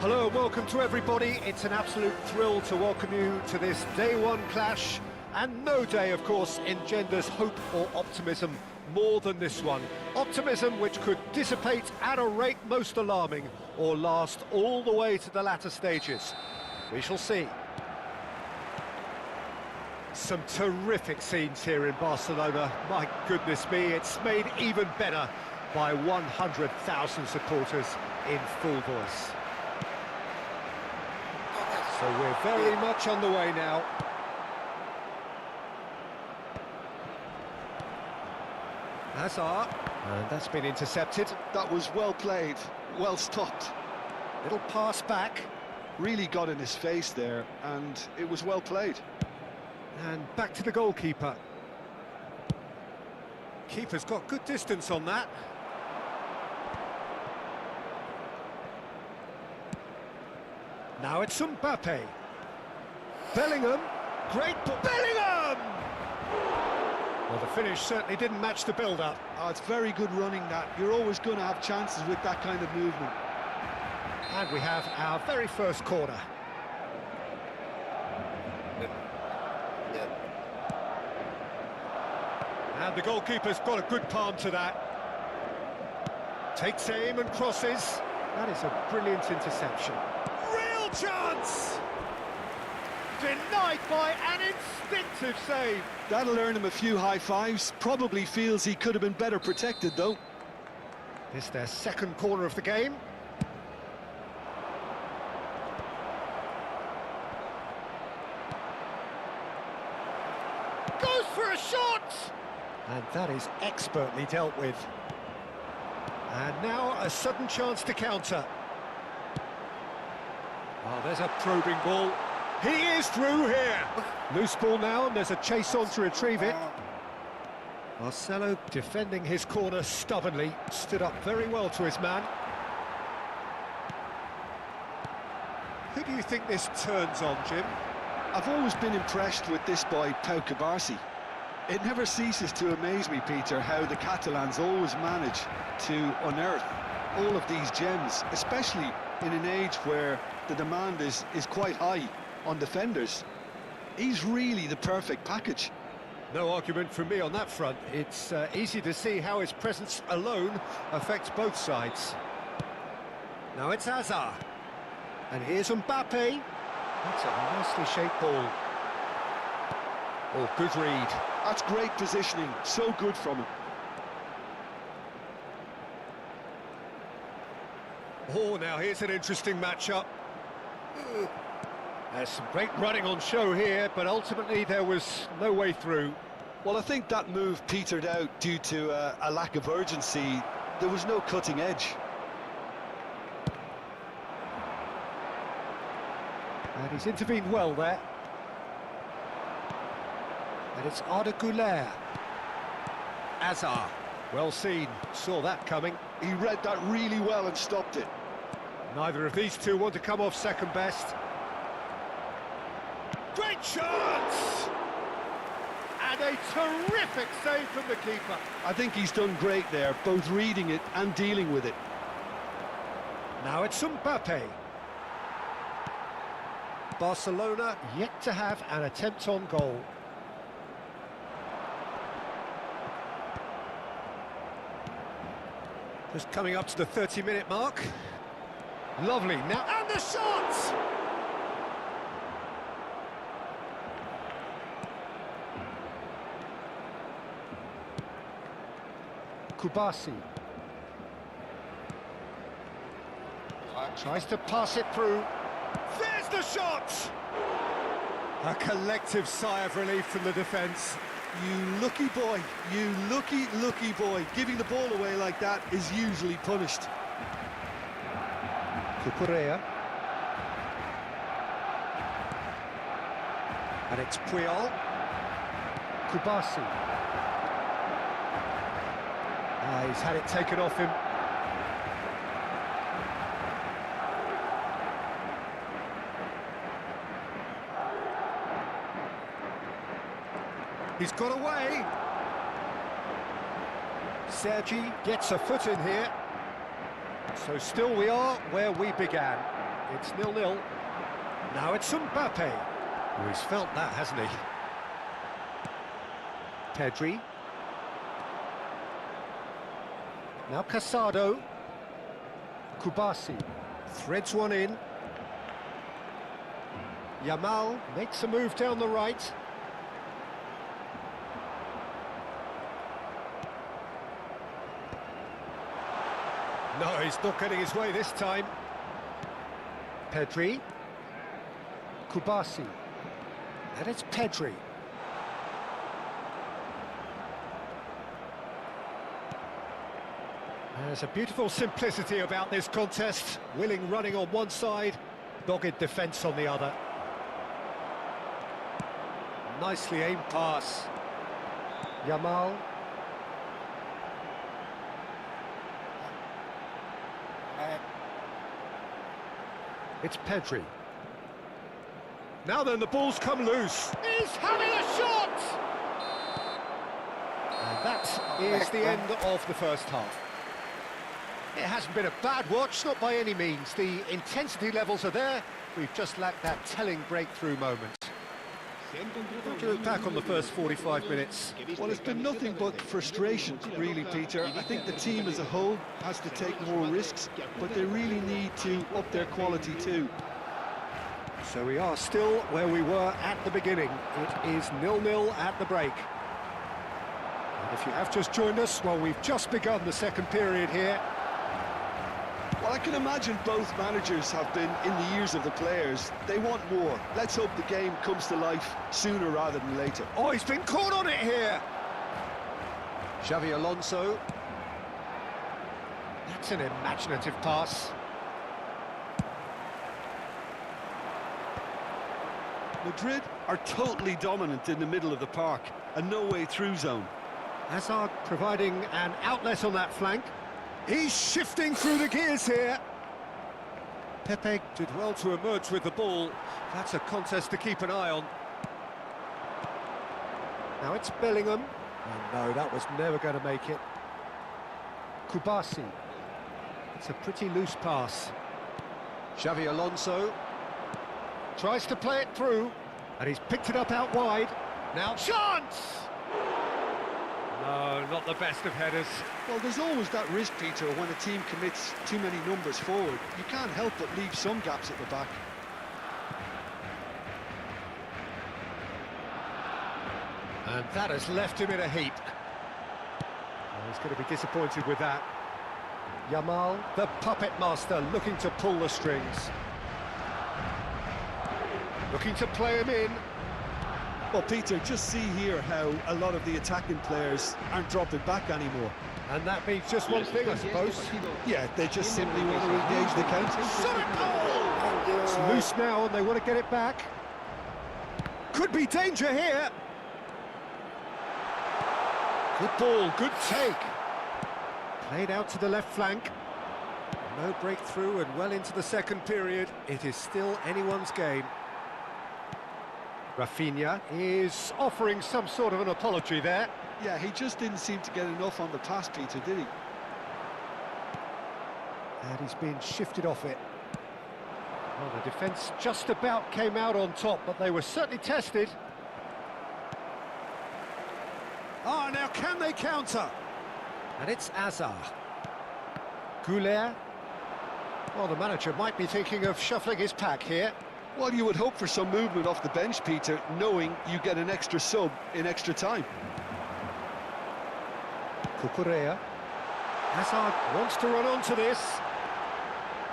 Hello and welcome to everybody. It's an absolute thrill to welcome you to this day one clash, and no day, of course, engenders hope or optimism more than this one. Optimism which could dissipate at a rate most alarming or last all the way to the latter stages. We shall see. Some terrific scenes here in Barcelona. My goodness me, it's made even better by 100,000 supporters in full voice. So we're very much on the way now. Hazard, and that's been intercepted. That was well played, well stopped. Little pass back. Really got in his face there, and it was well played. And back to the goalkeeper. Keeper's got good distance on that. Now it's Mbappe. Bellingham. Great ball. Bellingham! Well, the finish certainly didn't match the build-up. Oh, it's very good running that. You're always going to have chances with that kind of movement. And we have our very first corner. And the goalkeeper's got a good palm to that. Takes aim and crosses. That is a brilliant interception. Real chance! Denied by an instinctive save. That'll earn him a few high fives. Probably feels he could have been better protected, though. It's their second corner of the game. Goes for a shot! And that is expertly dealt with. And now a sudden chance to counter. Oh, there's a probing ball. He is through here. Loose ball now, and there's a chase on to retrieve it. Marcelo defending his corner stubbornly, stood up very well to his man. Who do you think this turns on, Jim? I've always been impressed with this boy, Pau Cubarsí. It never ceases to amaze me, Peter, how the Catalans always manage to unearth all of these gems, especially in an age where the demand is quite high on defenders. He's really the perfect package. No argument from me on that front. It's easy to see how his presence alone affects both sides. Now it's Hazard. And here's Mbappe. That's a nicely shaped ball. Oh, good read. That's great positioning, so good from him. Oh, now here's an interesting matchup. There's some great running on show here, but ultimately there was no way through. Well, I think that move petered out due to a lack of urgency. There was no cutting edge. And he's intervened well there. And it's Arda Güler. Hazard, well seen, saw that coming. He read that really well and stopped it. Neither of these two want to come off second best. Great chance! And a terrific save from the keeper. I think he's done great there, both reading it and dealing with it. Now it's Mbappe. Barcelona yet to have an attempt on goal. Just coming up to the 30-minute mark. Lovely, now, and the shot! Cubarsí. Tries to pass it through. There's the shot! A collective sigh of relief from the defence. You lucky boy, you lucky boy. Giving the ball away like that is usually punished. Cucurella. And it's Puyol. Cubarsí. He's had it taken off him. He's got away. Sergi gets a foot in here. So still we are where we began. It's 0-0. Now it's Mbappe. Oh, he's felt that, hasn't he? Pedri. Now Casado. Kubasi threads one in. Yamal makes a move down the right. No, he's not getting his way this time. Pedri. Kubasi. And it's Pedri. There's a beautiful simplicity about this contest. Willing running on one side, dogged defence on the other. Nicely aimed pass. Yamal. It's Pedri. Now then, the ball's come loose. He's having a shot! And that is the end of the first half. It hasn't been a bad watch, not by any means. The intensity levels are there. We've just lacked that telling breakthrough moment. How do you look back on the first 45 minutes? Well, it's been nothing but frustration, really, Peter. I think the team as a whole has to take more risks, but they really need to up their quality too. So we are still where we were at the beginning. It is 0-0 at the break. And if you have just joined us, well, we've just begun the second period here. Well, I can imagine both managers have been in the ears of the players. They want more. Let's hope the game comes to life sooner rather than later. Oh, he's been caught on it here. Xavi Alonso. That's an imaginative pass. Madrid are totally dominant in the middle of the park, a no-way through zone. Hazard providing an outlet on that flank. He's shifting through the gears here. Pepe did well to emerge with the ball. That's a contest to keep an eye on. Now it's Bellingham. Oh no, that was never going to make it. Kubasi. It's a pretty loose pass. Xavi Alonso tries to play it through, and he's picked it up out wide. Now chance! No, not the best of headers. Well, there's always that risk, Peter, when a team commits too many numbers forward. You can't help but leave some gaps at the back. And that has left him in a heap. Oh, he's going to be disappointed with that. Yamal, the puppet master, looking to pull the strings. Looking to play him in. Well, Peter, just see here how a lot of the attacking players aren't dropping back anymore. And that means just one thing, I suppose. Yeah, they just simply want to engage the counter. It's loose now and they want to get it back. Could be danger here. Good ball, good take. Played out to the left flank. No breakthrough and well into the second period. It is still anyone's game. Rafinha is offering some sort of an apology there. Yeah, he just didn't seem to get enough on the pass, Peter, did he? And he's been shifted off it. Well, the defence just about came out on top, but they were certainly tested. Ah, now can they counter? And it's Azar. Goulet. Well, the manager might be thinking of shuffling his pack here. Well, you would hope for some movement off the bench, Peter, knowing you get an extra sub in extra time. Cucurella. Hazard wants to run onto this.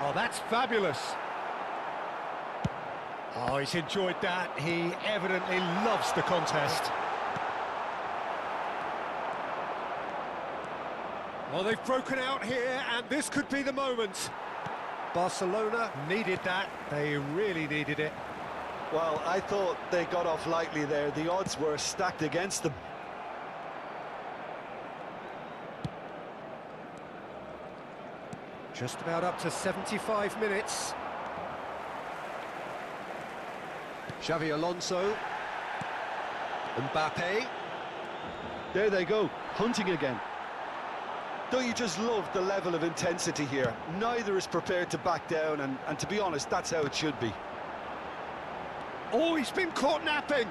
Oh, that's fabulous. Oh, he's enjoyed that. He evidently loves the contest. Well, they've broken out here, and this could be the moment. Barcelona needed that. They really needed it. Well, I thought they got off lightly there. The odds were stacked against them. Just about up to 75 minutes. Xavi Alonso. Mbappe. There they go, hunting again. Don't you just love the level of intensity here? Neither is prepared to back down, and to be honest, that's how it should be. Oh, he's been caught napping.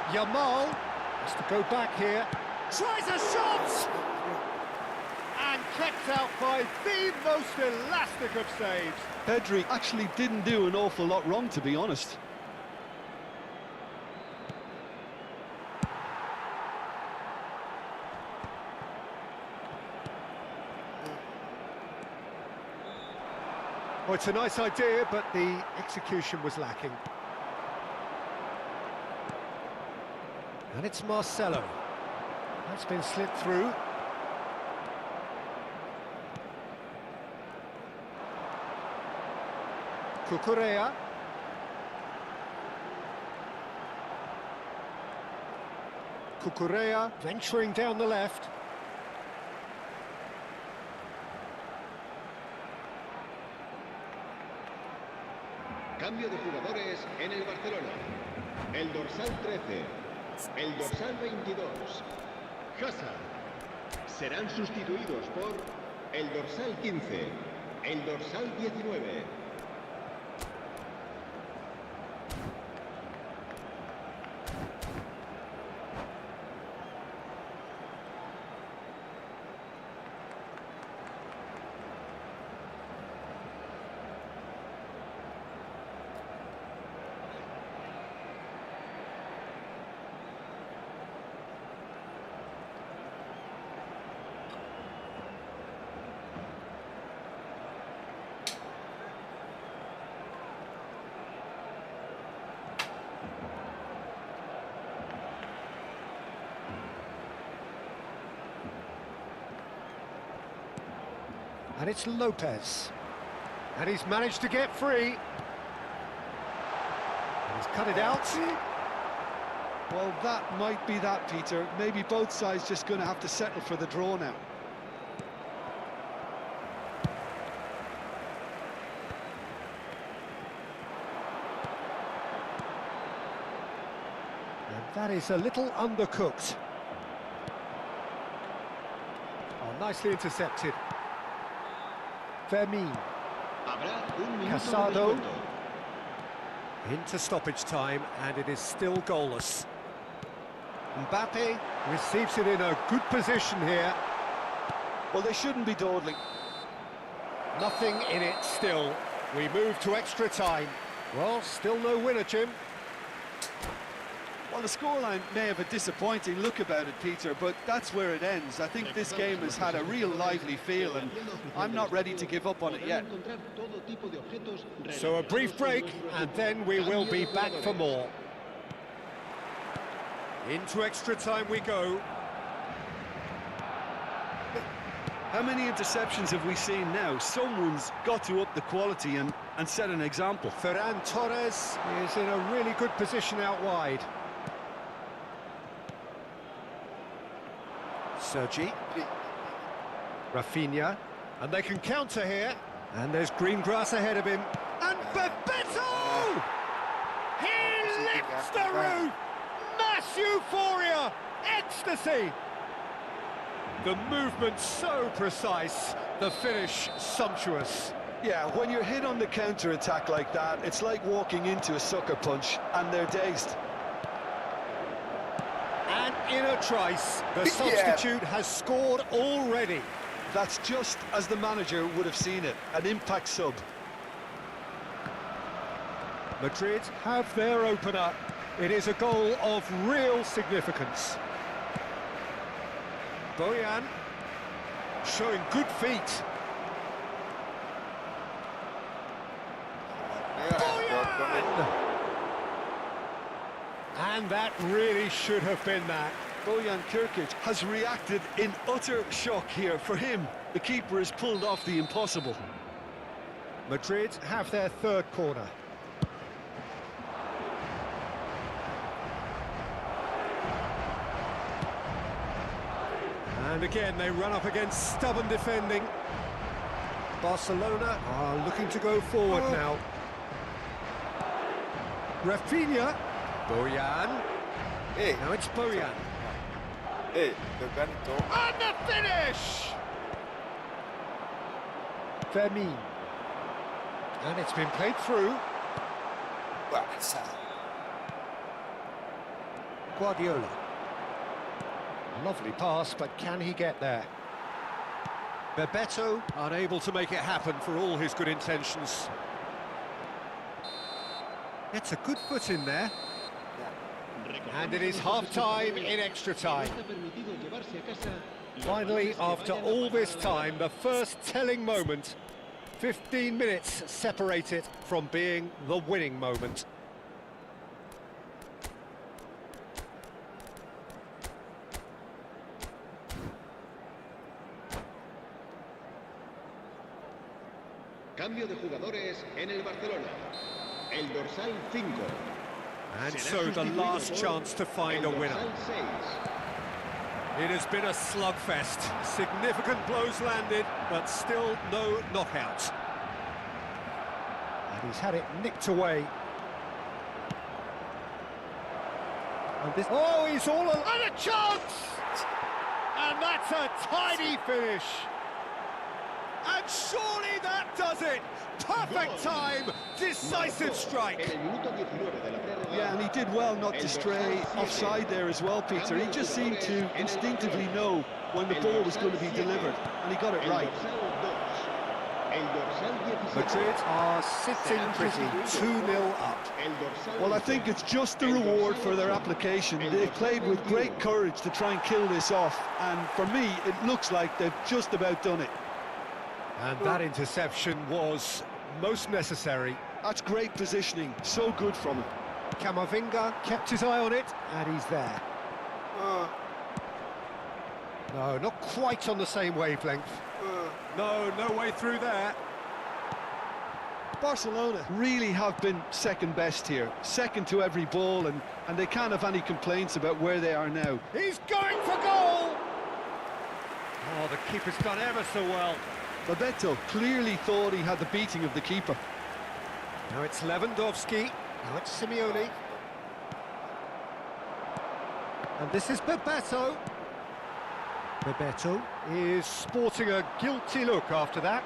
Yamal has to go back here. Tries a shot! And kept out by the most elastic of saves. Pedri actually didn't do an awful lot wrong, to be honest. Well, it's a nice idea, but the execution was lacking. And it's Marcelo. That's been slipped through. Cucurella. Cucurella venturing down the left. Cambio de jugadores en el Barcelona. El dorsal 13, el dorsal 22, Hazard. Serán sustituidos por el dorsal 15, el dorsal 19. And it's Lopez. And he's managed to get free. And he's cut it out. Well, that might be that, Peter. Maybe both sides just going to have to settle for the draw now. And that is a little undercooked. Oh, nicely intercepted. Fermin. Habrá un minuto de Casado. descuento. Into stoppage time, and it is still goalless. Mbappe receives it in a good position here. Well, they shouldn't be dawdling. Nothing in it still. We move to extra time. Well, still no winner, Jim. Well, the scoreline may have a disappointing look about it, Peter, but that's where it ends. I think this game has had a real lively feel, and I'm not ready to give up on it yet. So a brief break, and then we will be back for more. Into extra time we go. How many interceptions have we seen now? Someone's got to up the quality and set an example. Ferran Torres is in a really good position out wide. Sergi. Rafinha. And they can counter here. And there's green grass ahead of him. And Bebeto! He lifts the roof! Mass euphoria! Ecstasy! The movement so precise, the finish sumptuous. Yeah, when you're hit on the counter-attack like that, it's like walking into a sucker punch, and they're dazed. And in a trice, the substitute has scored already. That's just as the manager would have seen it, an impact sub. Madrid have their opener. It is a goal of real significance. Bojan showing good feet. Bojan! And that really should have been that. Bojan Kirkic has reacted in utter shock here. For him, the keeper has pulled off the impossible. Madrid have their third corner. And again, they run up against stubborn defending. Barcelona are looking to go forward now. Rafinha. Bojan. Now it's Bojan. And the finish! Vermin. And it's been played through. Guardiola. Lovely pass, but can he get there? Bebeto unable to make it happen for all his good intentions. Gets a good foot in there. And it is half-time in extra time. Finally, after all this time, the first telling moment. 15 minutes separate it from being the winning moment. Cambio de jugadores en el Barcelona. El dorsal 5. And so the last chance to find a winner. It has been a slugfest. Significant blows landed, but still no knockout. And he's had it nicked away. And this... Oh, he's all... And a chance! And that's a tidy finish. And surely that does it! Perfect time, decisive strike! Yeah, and he did well not to stray offside there as well, Peter. He just seemed to instinctively know when the ball was going to be delivered, and he got it right. Madrid are sitting pretty, 2-0 up. Well, I think it's just the reward for their application. They've played with great courage to try and kill this off, and for me, it looks like they've just about done it. And that interception was most necessary. That's great positioning, so good from him. Camavinga kept his eye on it, and he's there. No, not quite on the same wavelength. No way through there. Barcelona really have been second best here, second to every ball, and they can't have any complaints about where they are now. He's going for goal! Oh, the keeper's done ever so well. Bebeto clearly thought he had the beating of the keeper. Now it's Lewandowski, now it's Simeone. And this is Bebeto. Bebeto is sporting a guilty look after that.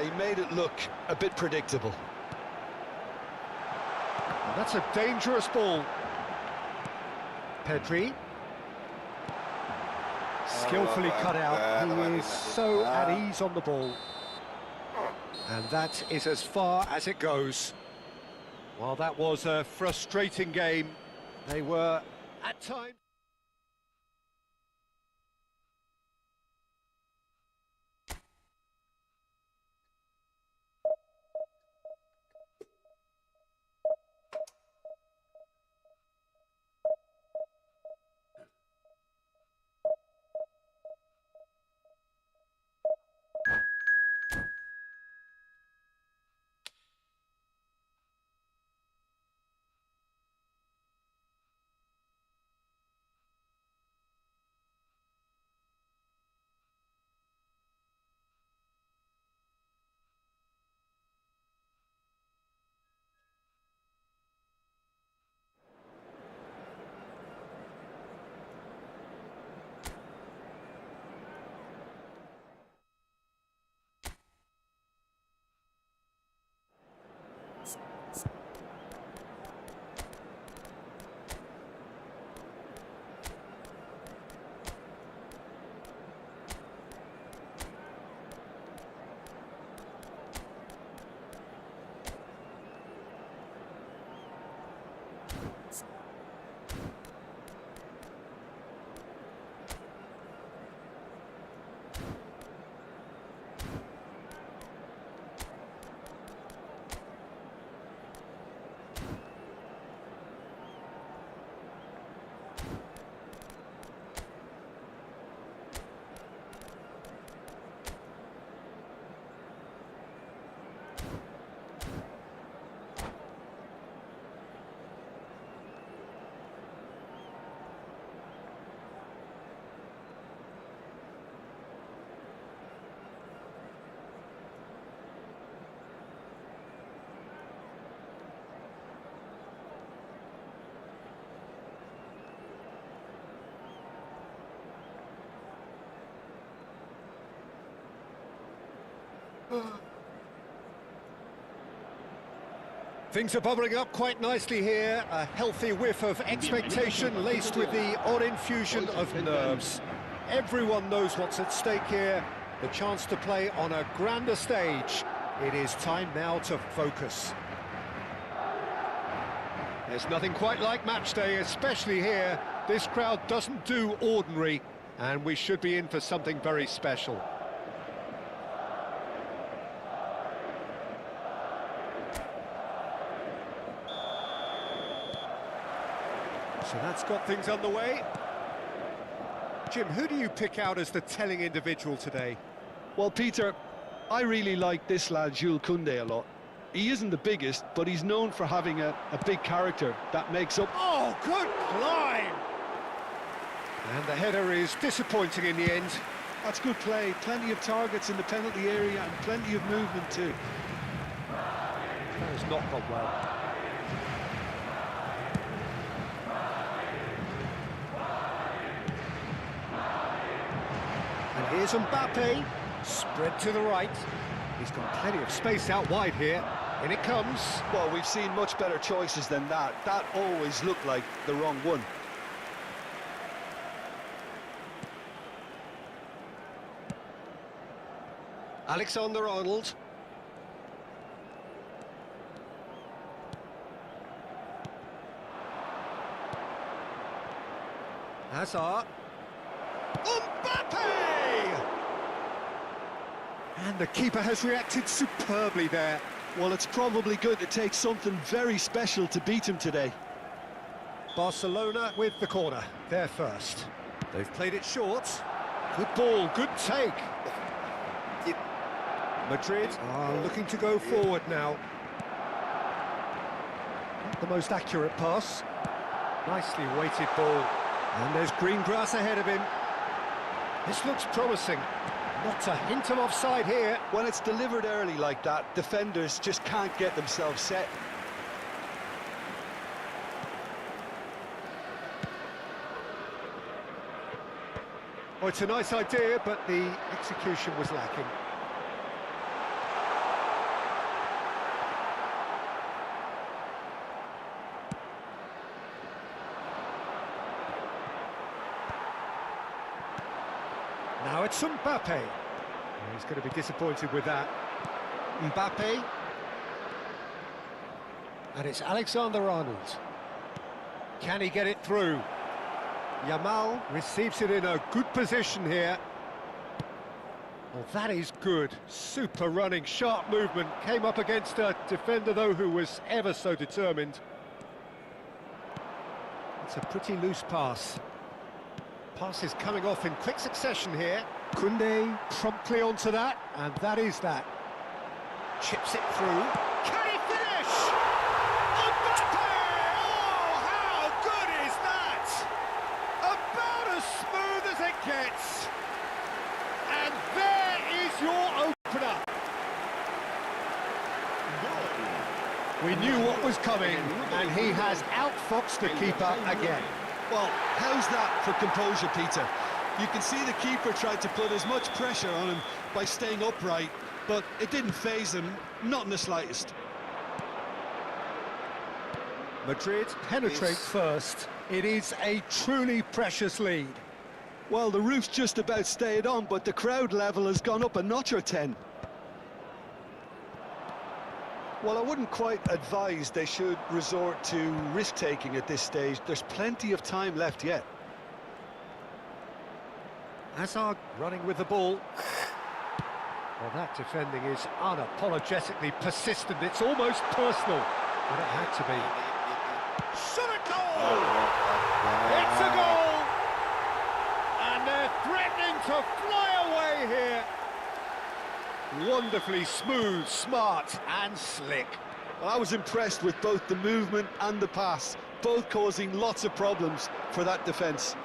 He made it look a bit predictable. And that's a dangerous ball. Pedri. Skillfully cut out, he is so at ease on the ball. And that is as far as it goes. While that was a frustrating game, they were, at times... Things are bubbling up quite nicely here. A healthy whiff of expectation laced with the odd infusion of nerves. Everyone knows what's at stake here. The chance to play on a grander stage. It is time now to focus. There's nothing quite like match day, especially here. This crowd doesn't do ordinary, and we should be in for something very special. So that's got things underway. Jim, who do you pick out as the telling individual today? Well, Peter, I really like this lad, Jules Koundé, a lot. He isn't the biggest, but he's known for having a big character that makes up... Oh, good climb! And the header is disappointing in the end. That's good play. Plenty of targets in the penalty area and plenty of movement too. That has not gone well. And here's Mbappe, spread to the right. He's got plenty of space out wide here. In it comes. Well, we've seen much better choices than that. That always looked like the wrong one. Alexander-Arnold. Hazard. Mbappe! And the keeper has reacted superbly there. Well, it's probably going to take something very special to beat him today. Barcelona with the corner, they're first. They've played it short. Good ball, good take. Madrid are looking to go forward now. Not the most accurate pass. Nicely weighted ball. And there's green grass ahead of him. This looks promising. Not a hint of offside here. When it's delivered early like that, defenders just can't get themselves set. Oh, it's a nice idea, but the execution was lacking. Now it's Mbappe. He's going to be disappointed with that. Mbappe. And it's Alexander-Arnold. Can he get it through? Yamal receives it in a good position here. Well, that is good. Super running, sharp movement. Came up against a defender, though, who was ever so determined. It's a pretty loose pass. Pass is coming off in quick succession here. Koundé promptly onto that, and that is that. Chips it through. Can he finish? Mbappe! Oh, how good is that? About as smooth as it gets. And there is your opener. We knew what was coming, and he has outfoxed the keeper again. Well, how's that for composure, Peter? You can see the keeper tried to put as much pressure on him by staying upright, but it didn't faze him, not in the slightest. Madrid penetrate first. It is a truly precious lead. Well, the roof's just about stayed on, but the crowd level has gone up a notch or 10. Well, I wouldn't quite advise they should resort to risk-taking at this stage. There's plenty of time left yet. Hazard running with the ball. Well, that defending is unapologetically persistent. It's almost personal, but it had to be. Shot a goal! It's a goal! And they're threatening to fly away here. Wonderfully smooth, smart and slick. Well, I was impressed with both the movement and the pass, both causing lots of problems for that defence.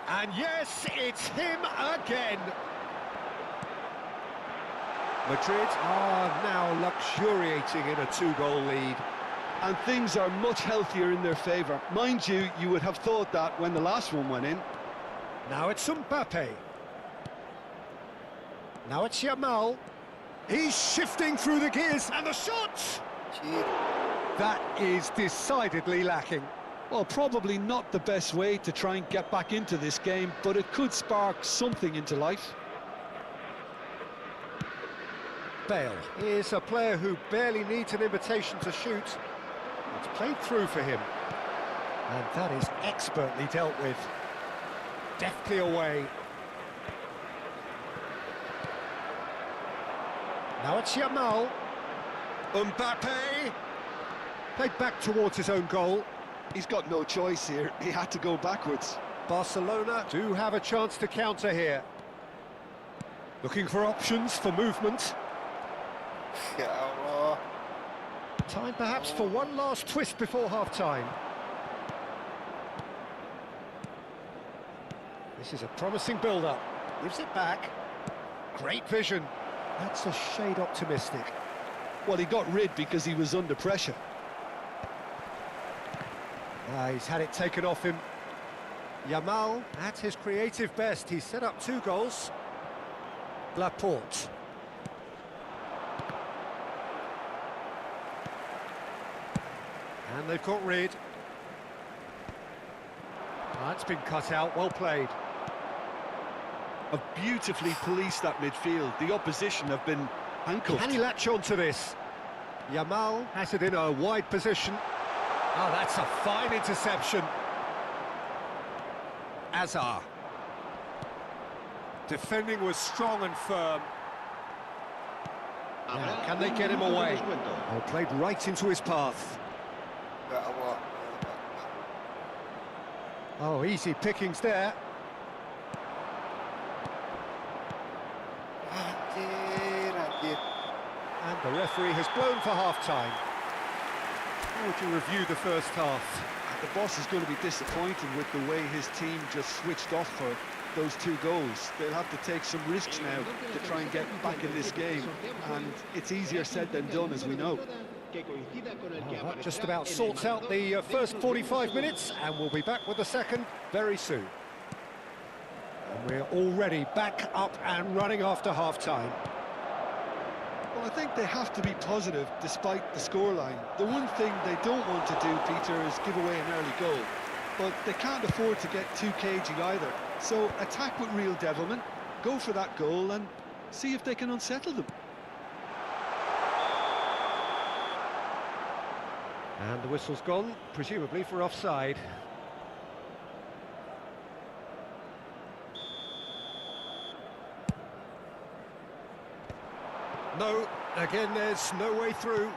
And yes, it's him again. Madrid are now luxuriating in a 2-goal lead. And things are much healthier in their favour. Mind you, you would have thought that when the last one went in. Now it's Mbappe. Now it's Yamal. He's shifting through the gears, and the shot! That is decidedly lacking. Well, probably not the best way to try and get back into this game, but it could spark something into life. Bale is a player who barely needs an invitation to shoot. It's played through for him. And that is expertly dealt with. Deftly away. Now it's Yamal. Mbappe. Played back towards his own goal. He's got no choice here. He had to go backwards. Barcelona do have a chance to counter here. Looking for options for movement. Time perhaps for one last twist before half-time. This is a promising build-up. Gives it back. Great vision. That's a shade optimistic. Well, he got rid because he was under pressure. He's had it taken off him. Yamal, at his creative best, he's set up 2 goals. Laporte. And they've got rid. That's been cut out, well played. Have beautifully policed that midfield. The opposition have been handcuffed. Can he latch on to this? Yamal has it in a wide position. Oh, that's a fine interception. Azar. Defending was strong and firm. Now, can they get him away? Oh, played right into his path. Oh, easy pickings there. And the referee has blown for half-time. How would you review the first half? The boss is going to be disappointed with the way his team just switched off for those 2 goals. They'll have to take some risks now to try and get back in this game, and it's easier said than done, as we know. Well, that just about sorts out the first 45 minutes, and we'll be back with the second very soon. And we're already back up and running after half-time. Well, I think they have to be positive despite the scoreline. The one thing they don't want to do, Peter, is give away an early goal. But they can't afford to get too cagey either. So attack with real devilment, go for that goal and see if they can unsettle them. And the whistle's gone, presumably for offside. No, again there's no way through.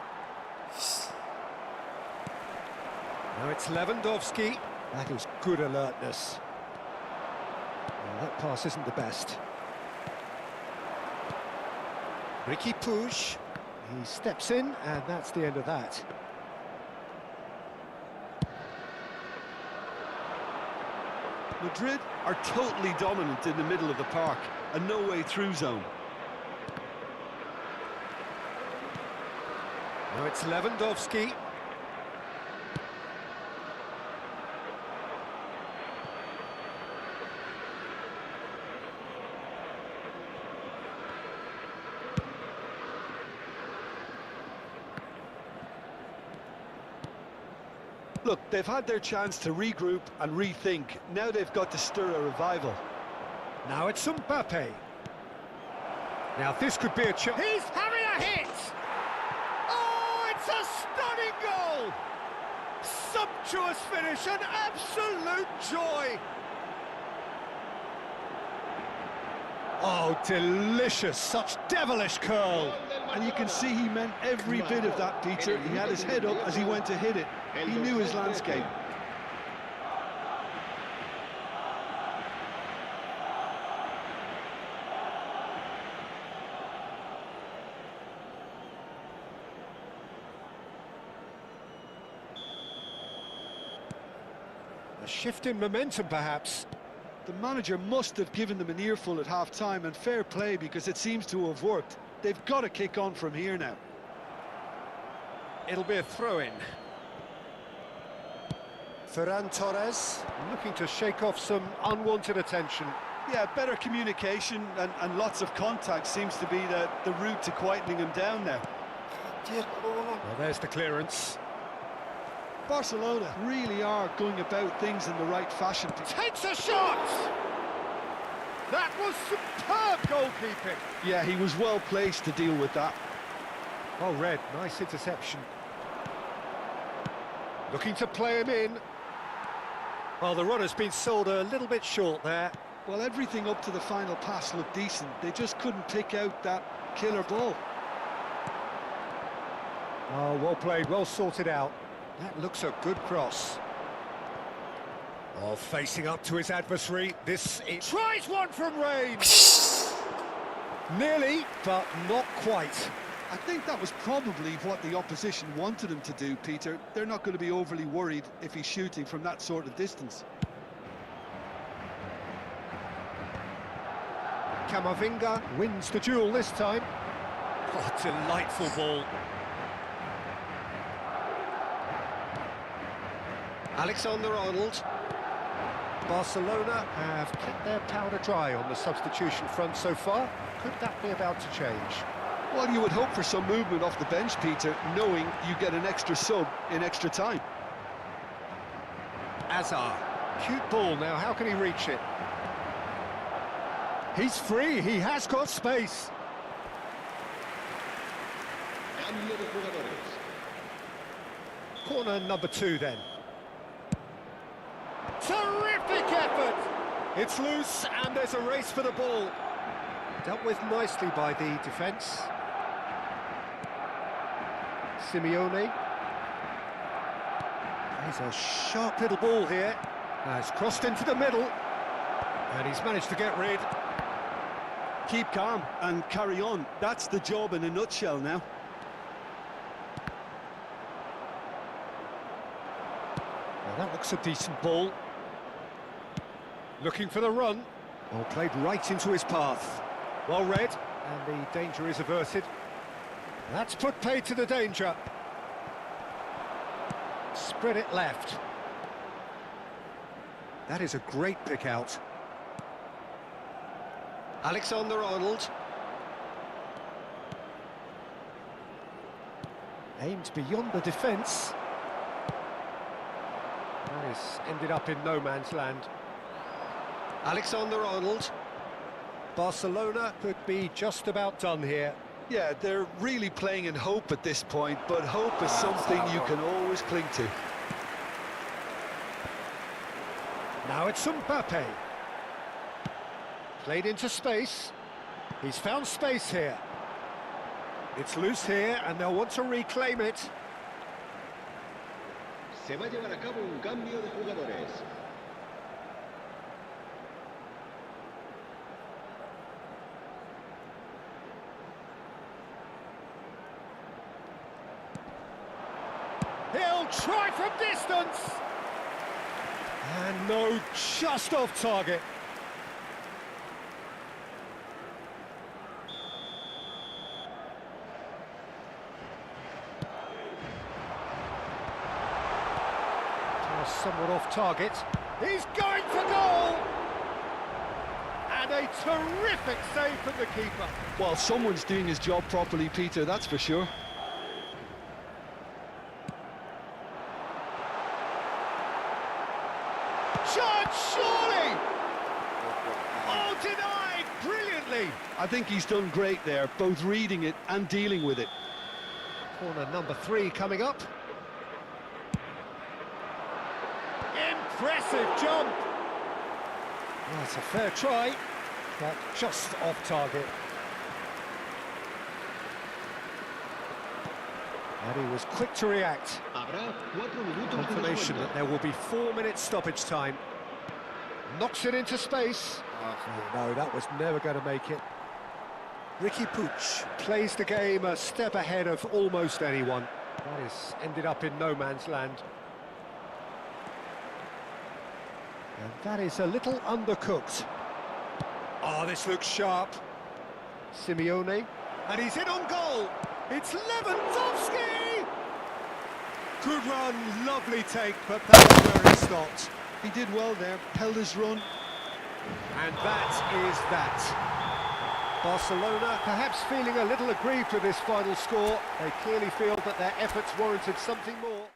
Now it's Lewandowski. That is good alertness. Well, that pass isn't the best. Ricky Puig. He steps in, and that's the end of that. Madrid are totally dominant in the middle of the park, a no-way through zone. Now it's Lewandowski. Look, they've had their chance to regroup and rethink. Now they've got to stir a revival. Now it's Mbappe. Now this could be a chance. He's having a hit! Oh, it's a stunning goal! Sumptuous finish, an absolute joy! Oh, delicious, such devilish curl. And you can see he meant every bit of that, Peter. He had his head up as he went to hit it. He knew his landscape. A shift in momentum, perhaps. The manager must have given them an earful at half-time, and fair play because it seems to have worked. They've got to kick on from here now. It'll be a throw-in. Ferran Torres looking to shake off some unwanted attention. Yeah, better communication and lots of contact seems to be the route to quietening him down now. Well, there's the clearance. Barcelona really are going about things in the right fashion. Takes a shot! That was superb goalkeeping. Yeah, he was well placed to deal with that. Oh, Red, nice interception. Looking to play him in. Well, the runner's been sold a little bit short there. Well, everything up to the final pass looked decent. They just couldn't pick out that killer ball. Oh, well played, well sorted out. That looks a good cross. Oh, facing up to his adversary. Tries one from range. Nearly, but not quite. I think that was probably what the opposition wanted him to do, Peter. They're not going to be overly worried if he's shooting from that sort of distance. Camavinga wins the duel this time. Oh, delightful ball. Alexander-Arnold. Barcelona have kept their powder dry on the substitution front so far. Could that be about to change? Well, you would hope for some movement off the bench, Peter, knowing you get an extra sub in extra time. Azar. Cute ball now, how can he reach it? He's free, he has got space. Cambio de jugadores. Corner number 2 then. Terrific effort! It's loose and there's a race for the ball. Dealt with nicely by the defence. Simeone. There's a sharp little ball here. Has crossed into the middle. And he's managed to get rid. Keep calm and carry on. That's the job in a nutshell now. Well, that looks a decent ball. Looking for the run. Well, played right into his path. Well read, and the danger is averted. That's put paid to the danger. Spread it left. That is a great pick out. Alexander-Arnold. Aimed beyond the defence. That has ended up in no man's land. Alexander-Arnold. Barcelona could be just about done here. Yeah, they're really playing in hope at this point, but hope is something you can always cling to. Now it's Mbappe. Played into space. He's found space here. It's loose here, and they'll want to reclaim it. Se va a llevar a cabo un cambio de jugadores. He'll try from distance. And no, just off target. Somewhat off target. He's going for goal! And a terrific save from the keeper. Well, someone's doing his job properly, Peter, that's for sure. Chance, surely! Oh, denied brilliantly! I think he's done great there, both reading it and dealing with it. Corner number 3 coming up. Impressive jump! Well, it's a fair try, but just off target. And he was quick to react. Habrá 4 minutos de Confirmation descuento. that there will be 4 minutes stoppage time. Knocks it into space. Oh, no, that was never going to make it. Ricky Puig plays the game a step ahead of almost anyone. That has ended up in no man's land. And that is a little undercooked. Oh, this looks sharp. Simeone. And he's in on goal. It's Lewandowski! Good run, lovely take, but that's where it stopped. He did well there, held his run. And that is that. Barcelona perhaps feeling a little aggrieved with this final score. They clearly feel that their efforts warranted something more.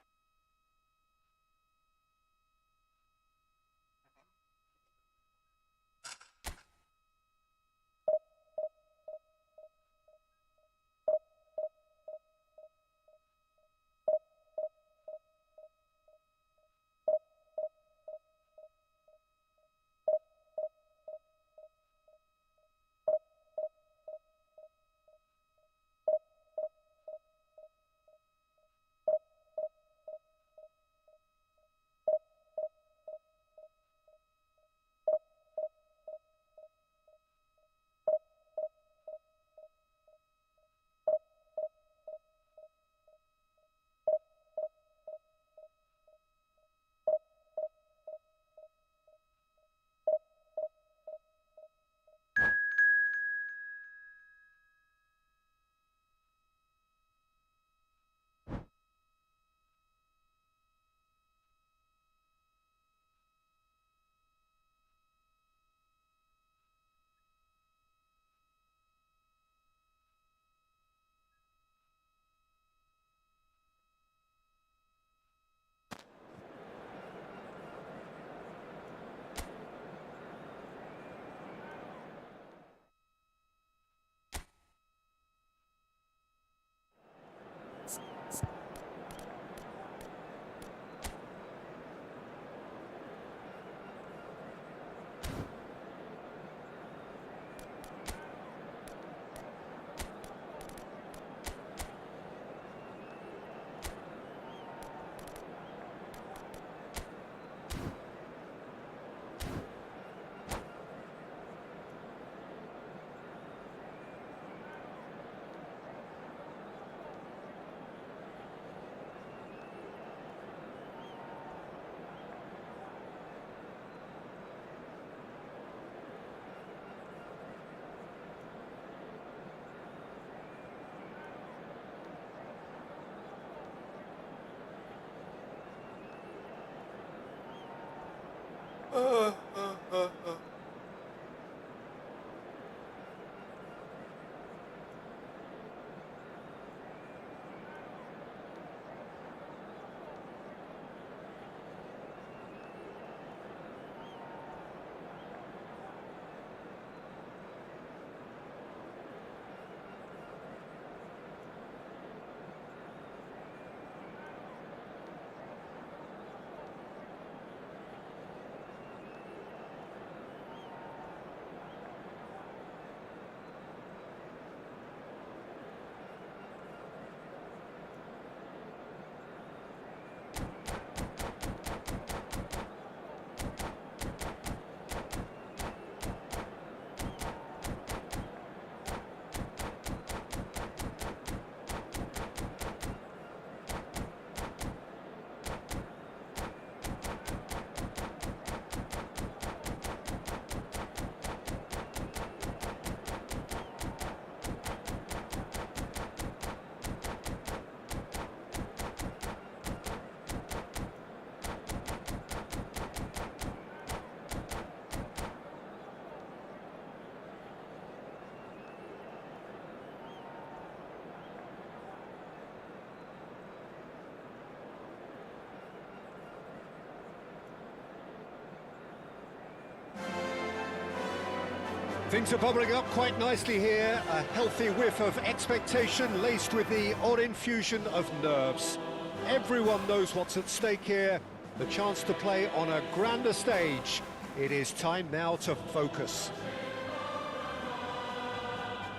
Things are bubbling up quite nicely here. A healthy whiff of expectation laced with the odd infusion of nerves. Everyone knows what's at stake here. The chance to play on a grander stage. It is time now to focus.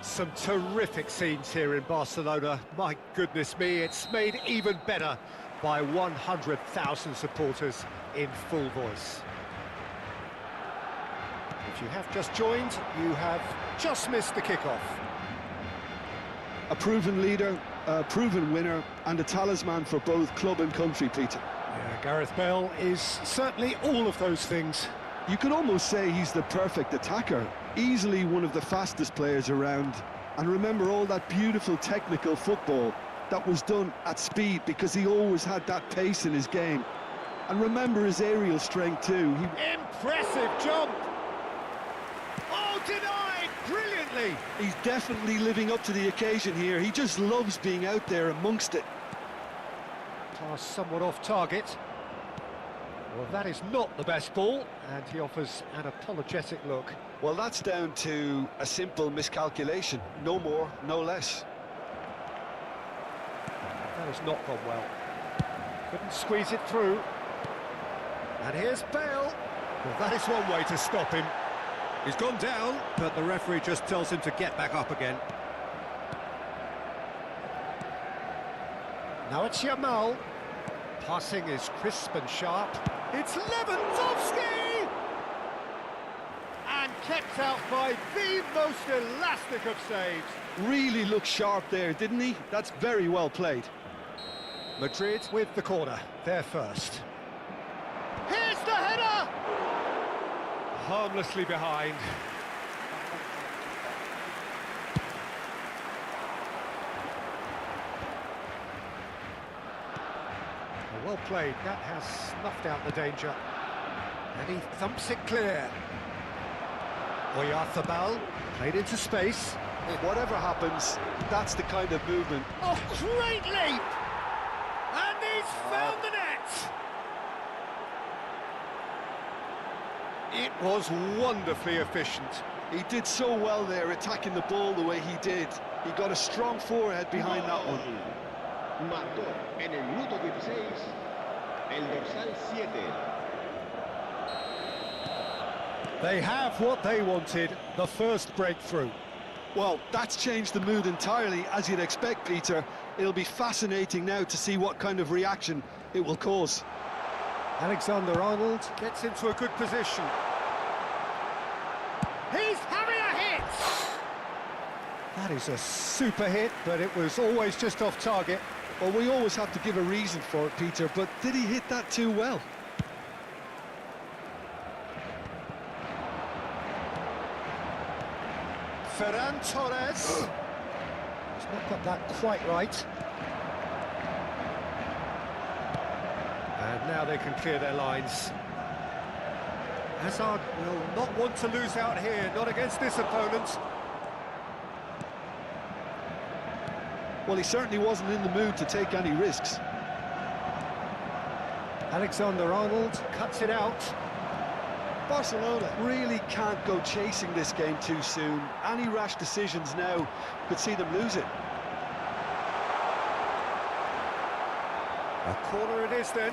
Some terrific scenes here in Barcelona. My goodness me, it's made even better by 100,000 supporters in full voice. If you have just joined, you have just missed the kickoff. A proven leader, a proven winner, and a talisman for both club and country, Peter. Yeah, Gareth Bale is certainly all of those things. You could almost say he's the perfect attacker, easily one of the fastest players around. And remember all that beautiful technical football that was done at speed, because he always had that pace in his game. And remember his aerial strength too. Impressive jump! Denied brilliantly. He's definitely living up to the occasion here. He just loves being out there amongst it. Pass somewhat off target. Well, that is not the best ball, and he offers an apologetic look. Well, that's down to a simple miscalculation. No more, no less. That has not gone well. Couldn't squeeze it through. And here's Bale. Well, that is one way to stop him. He's gone down, but the referee just tells him to get back up again. Now it's Yamal. Passing is crisp and sharp. It's Lewandowski! And kept out by the most elastic of saves. Really looked sharp there, didn't he? That's very well played. Madrid with the corner, they're first. Here's the header! Harmlessly behind. Well played, that has snuffed out the danger. And he thumps it clear. Oyarzabal played into space. Whatever happens, that's the kind of movement. Oh, great leap! And he's found the net! It was wonderfully efficient. He did so well there, attacking the ball the way he did. He got a strong forehead behind that one. Marcó en el minuto 16 el dorsal 7. They have what they wanted, the first breakthrough. Well, that's changed the mood entirely, as you'd expect, Peter. It'll be fascinating now to see what kind of reaction it will cause. Alexander-Arnold gets into a good position. He's having a hit! That is a super hit, but it was always just off target. Well, we always have to give a reason for it, Peter, but did he hit that too well? Ferran Torres. He's not got that quite right. And now they can clear their lines. Hazard will not want to lose out here, not against this opponent. Well, he certainly wasn't in the mood to take any risks. Alexander-Arnold cuts it out. Barcelona really can't go chasing this game too soon. Any rash decisions now could see them lose it. A corner it is then.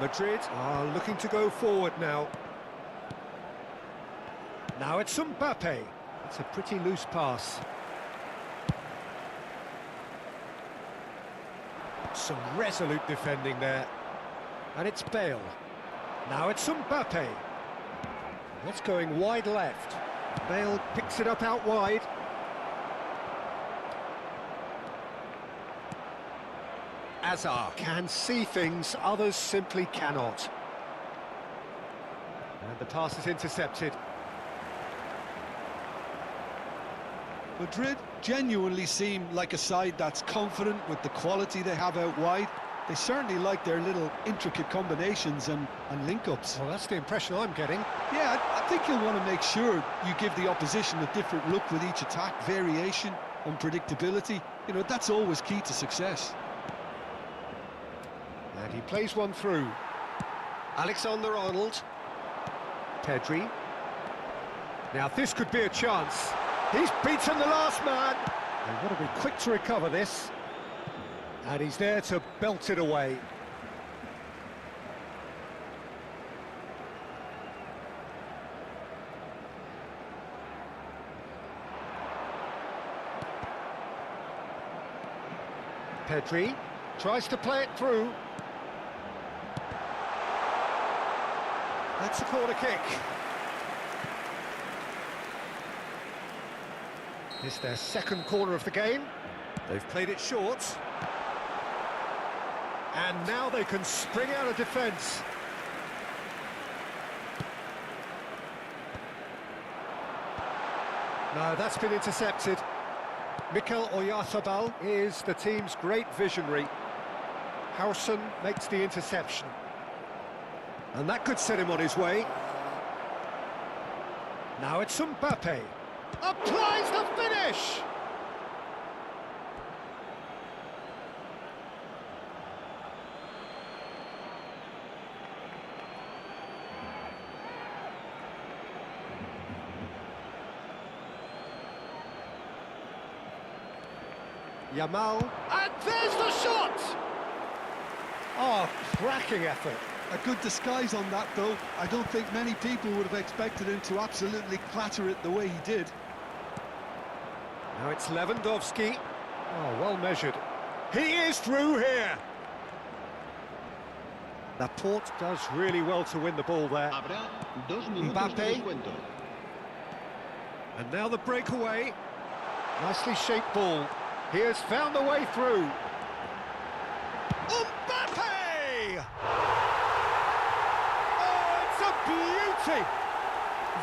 Madrid are looking to go forward now. Now it's Mbappe. It's a pretty loose pass. Some resolute defending there. And it's Bale. Now it's Mbappe. That's going wide left. Bale picks it up out wide. Hazard can see things others simply cannot. And the pass is intercepted. Madrid genuinely seem like a side that's confident with the quality they have out wide. They certainly like their little intricate combinations and link-ups. Well, that's the impression I'm getting. Yeah, I think you'll want to make sure you give the opposition a different look with each attack. Variation, unpredictability, you know, that's always key to success. And he plays one through. Alexander-Arnold. Pedri. Now this could be a chance. He's beaten the last man. They've got to be quick to recover this. And he's there to belt it away. Pedri tries to play it through. That's a corner kick. It's their second corner of the game. They've played it short. And now they can spring out of defence. No, that's been intercepted. Mikel Oyarzabal is the team's great visionary. Howson makes the interception. And that could set him on his way. Now it's Mbappe. Applies the finish! Yamal, and there's the shot! Oh, cracking effort. A good disguise on that, though. I don't think many people would have expected him to absolutely clatter it the way he did. Now it's Lewandowski. Oh, well measured. He is through here! Laporte does really well to win the ball there. Habrá 2 minutos Mbappe. de descuento. And now the breakaway. Nicely shaped ball. He has found the way through. Mbappe! Oh, it's a beauty!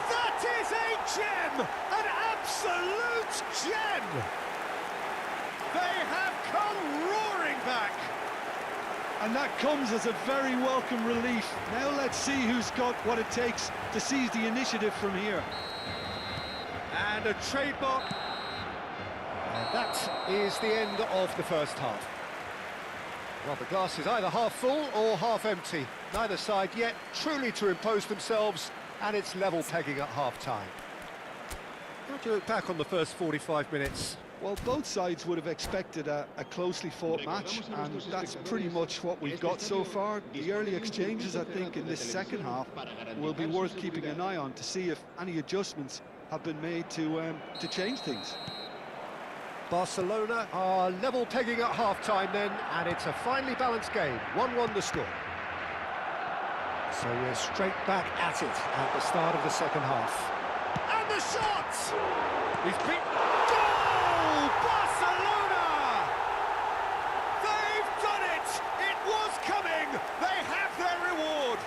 That is a gem! An absolute gem! They have come roaring back! And that comes as a very welcome relief. Now let's see who's got what it takes to seize the initiative from here. And a trademark. And that is the end of the first half. Well, the glass is either half full or half empty. Neither side yet truly to impose themselves, and it's level pegging at half-time. How do you look back on the first 45 minutes? Well, both sides would have expected a closely fought match, and that's pretty much what we've got so far. The early exchanges, I think, in this second half will be worth keeping an eye on to see if any adjustments have been made to change things. Barcelona are level pegging at half-time then, and it's a finely balanced game. 1-1 the score. So we're straight back at it at the start of the second half. And the shot! He's beat... Goal! Barcelona! They've done it! It was coming! They have their reward!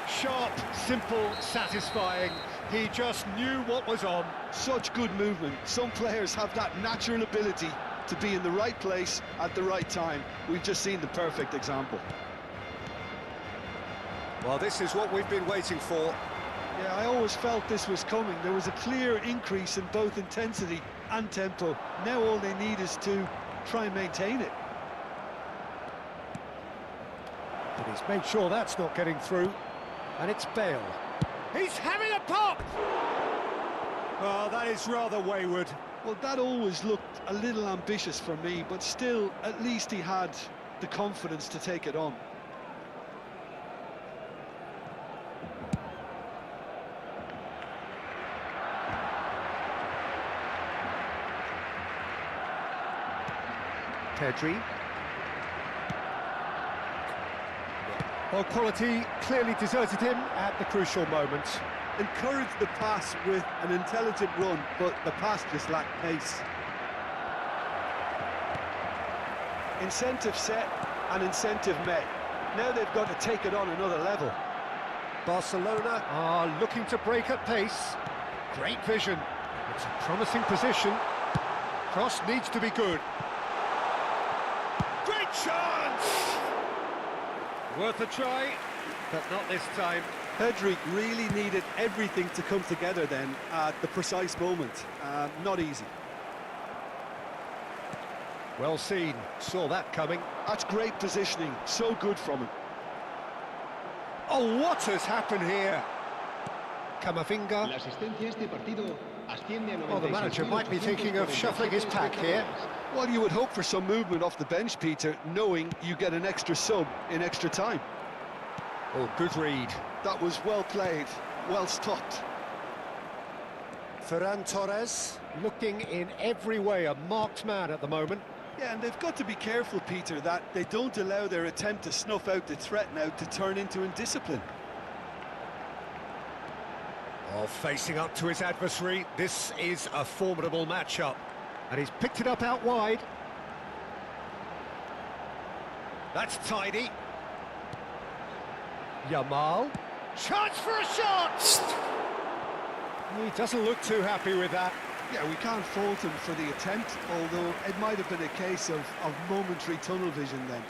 Sharp, simple, satisfying. He just knew what was on. Such good movement. Some players have that natural ability to be in the right place at the right time. We've just seen the perfect example. Well, this is what we've been waiting for. Yeah, I always felt this was coming. There was a clear increase in both intensity and tempo. Now all they need is to try and maintain it. But he's made sure that's not getting through. And it's Bale. He's having a pop! Oh, that is rather wayward. Well, that always looked a little ambitious for me, but still, at least he had the confidence to take it on. Pedri. Well, quality clearly deserted him at the crucial moment. Encouraged the pass with an intelligent run, but the pass just lacked pace. Incentive set and incentive met. Now they've got to take it on another level. Barcelona are looking to break at pace. Great vision. It's a promising position. Cross needs to be good. Great chance! Worth a try, but not this time. Pedri really needed everything to come together then at the precise moment. Not easy. Well seen, saw that coming. That's great positioning, so good from him. Oh, what has happened here? Camavinga. La asistencia a este partido asciende a 96.800 Well, the manager might be thinking of shuffling his pack here. Well, you would hope for some movement off the bench, Peter, knowing you get an extra sub in extra time. Oh, good read. That was well played, well stopped. Ferran Torres, looking in every way a marked man at the moment. Yeah, and they've got to be careful, Peter, that they don't allow their attempt to snuff out the threat now to turn into indiscipline. Oh, facing up to his adversary, this is a formidable matchup. And he's picked it up out wide. That's tidy. Yamal. Chance for a shot! He doesn't look too happy with that. Yeah, we can't fault him for the attempt, although it might have been a case of momentary tunnel vision then.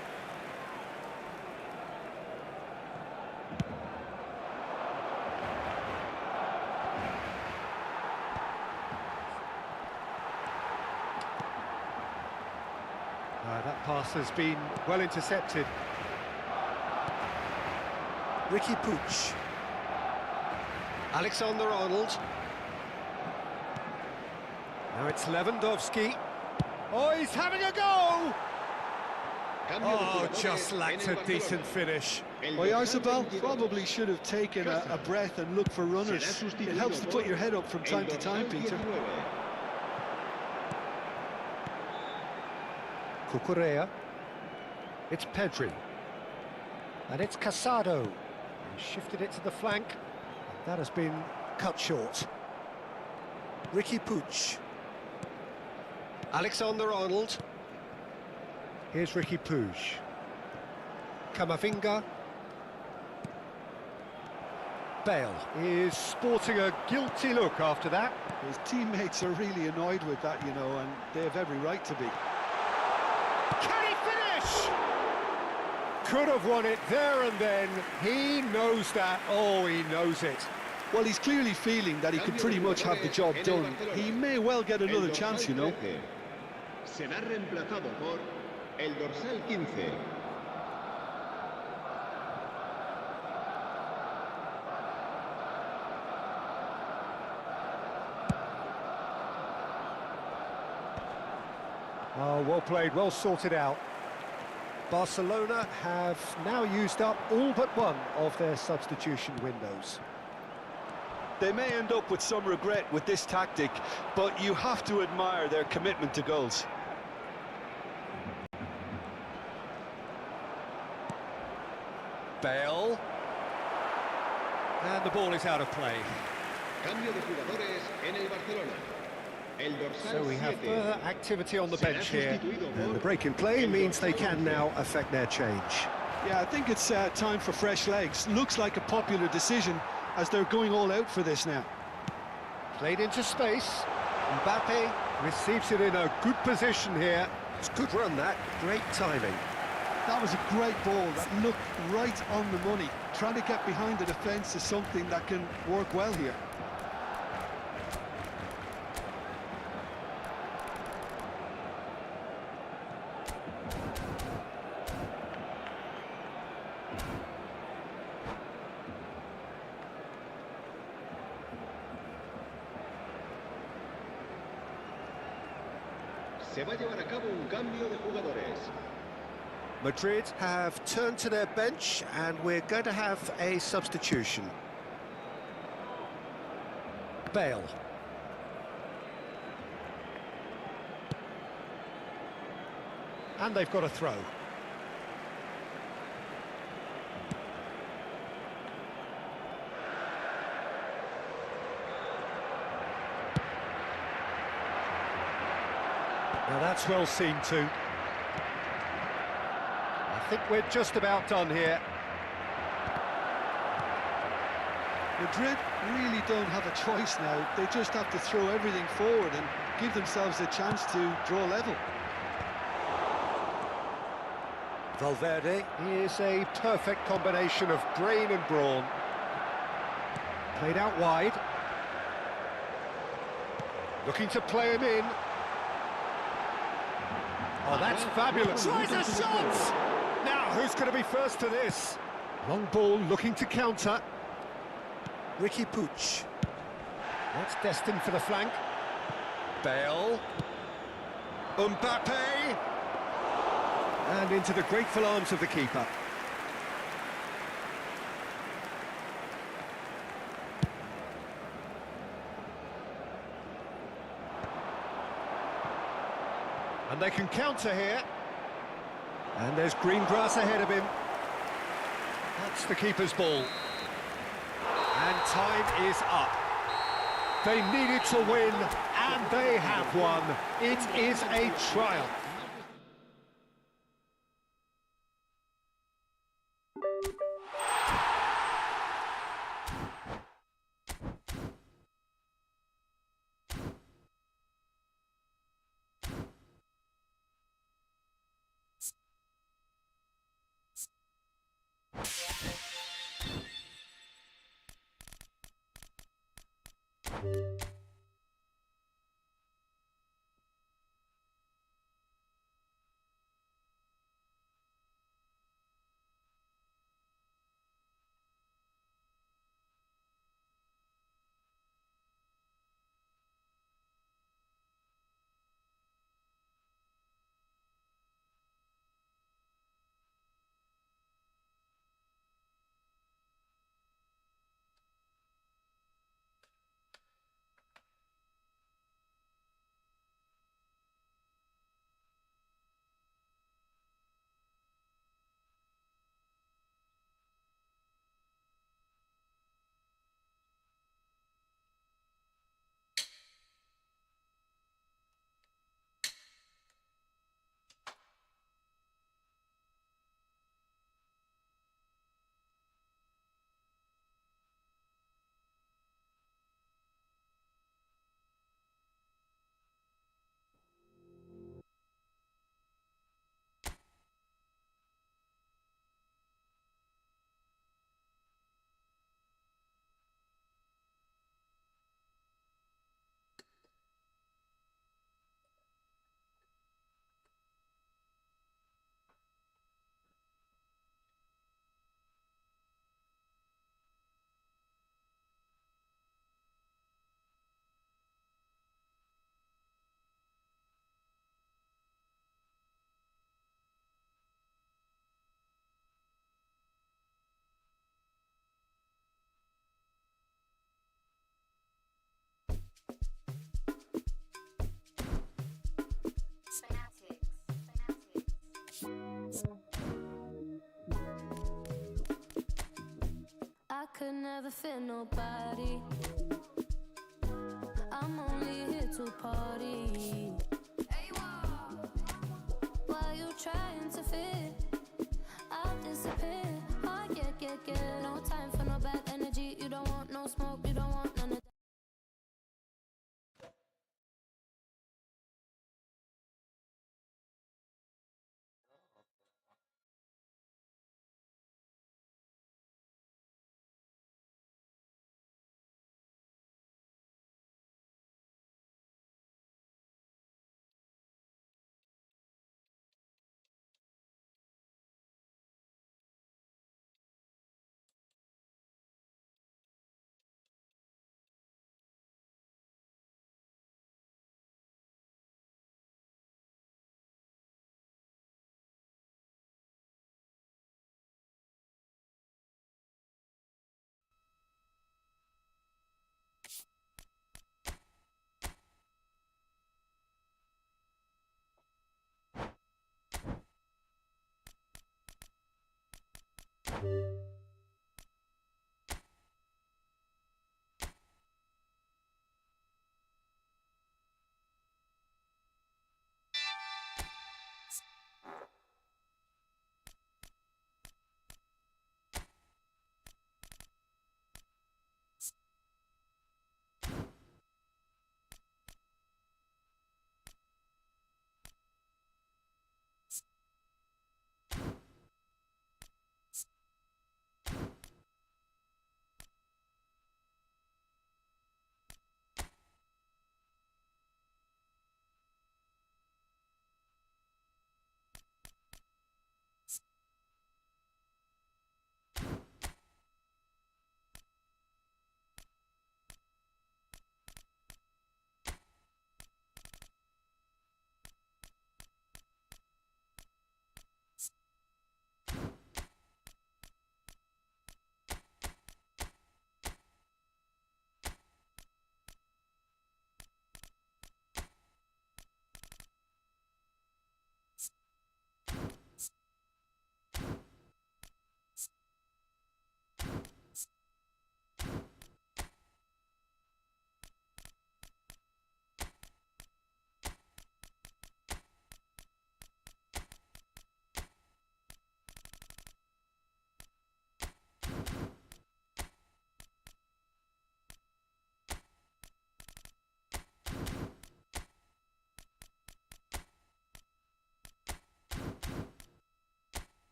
That pass has been well intercepted. Ricky Puig. Alexander-Arnold. Now it's Lewandowski. Oh, he's having a go! Oh, just lacked a decent finish. Well, Arsabal probably should have taken a breath and looked for runners. It helps to put your head up from time to time, Peter. Cucurella. It's Pedri. And it's Casado. He shifted it to the flank. That has been cut short. Ricky Puig. Alexander-Arnold. Here's Ricky Puig. Camavinga. Bale is sporting a guilty look after that. His teammates are really annoyed with that, you know, and they have every right to be. Can he finish? Could have won it there and then. He knows that. Oh, he knows it. Well, he's clearly feeling that he could pretty much have the job done. He may well get another chance, you know. Será reemplazado por el dorsal 15. Oh, well played, well sorted out. Barcelona have now used up all but one of their substitution windows. They may end up with some regret with this tactic, but you have to admire their commitment to goals. Bale. And the ball is out of play. Cambio de jugadores en el Barcelona. El dorsal So we have 7. further activity on the Será bench here. sustituido And por the break in play el means they dorsal can 11. now affect their change. Yeah, I think it's time for fresh legs. Looks like a popular decision as they're going all out for this now. Played into space. Mbappe receives it in a good position here. It's a good run, that. Great timing. That was a great ball that looked right on the money. Trying to get behind the defence is something that can work well here. Se va a llevar a cabo un cambio de jugadores. Madrid have turned to their bench and we're going to have a substitution. Bale. And they've got a throw. Now that's well seen too. I think we're just about done here. Madrid really don't have a choice now. They just have to throw everything forward and give themselves a chance to draw level. Valverde is a perfect combination of brain and brawn. Played out wide. Looking to play him in. Oh, that's fabulous. Tries a shot! Now, who's going to be first to this? Long ball looking to counter. Ricky Puig. That's destined for the flank. Bale. Mbappe. And into the grateful arms of the keeper. And they can counter here. And there's green grass ahead of him. That's the keeper's ball. And time is up. They needed to win, and they have won. It is a triumph. never fear nobody. I'm only here to party. While you trying to fit, I'll disappear. Oh, yeah. No time for no bad energy. You don't want no smoke, you don't want none of that.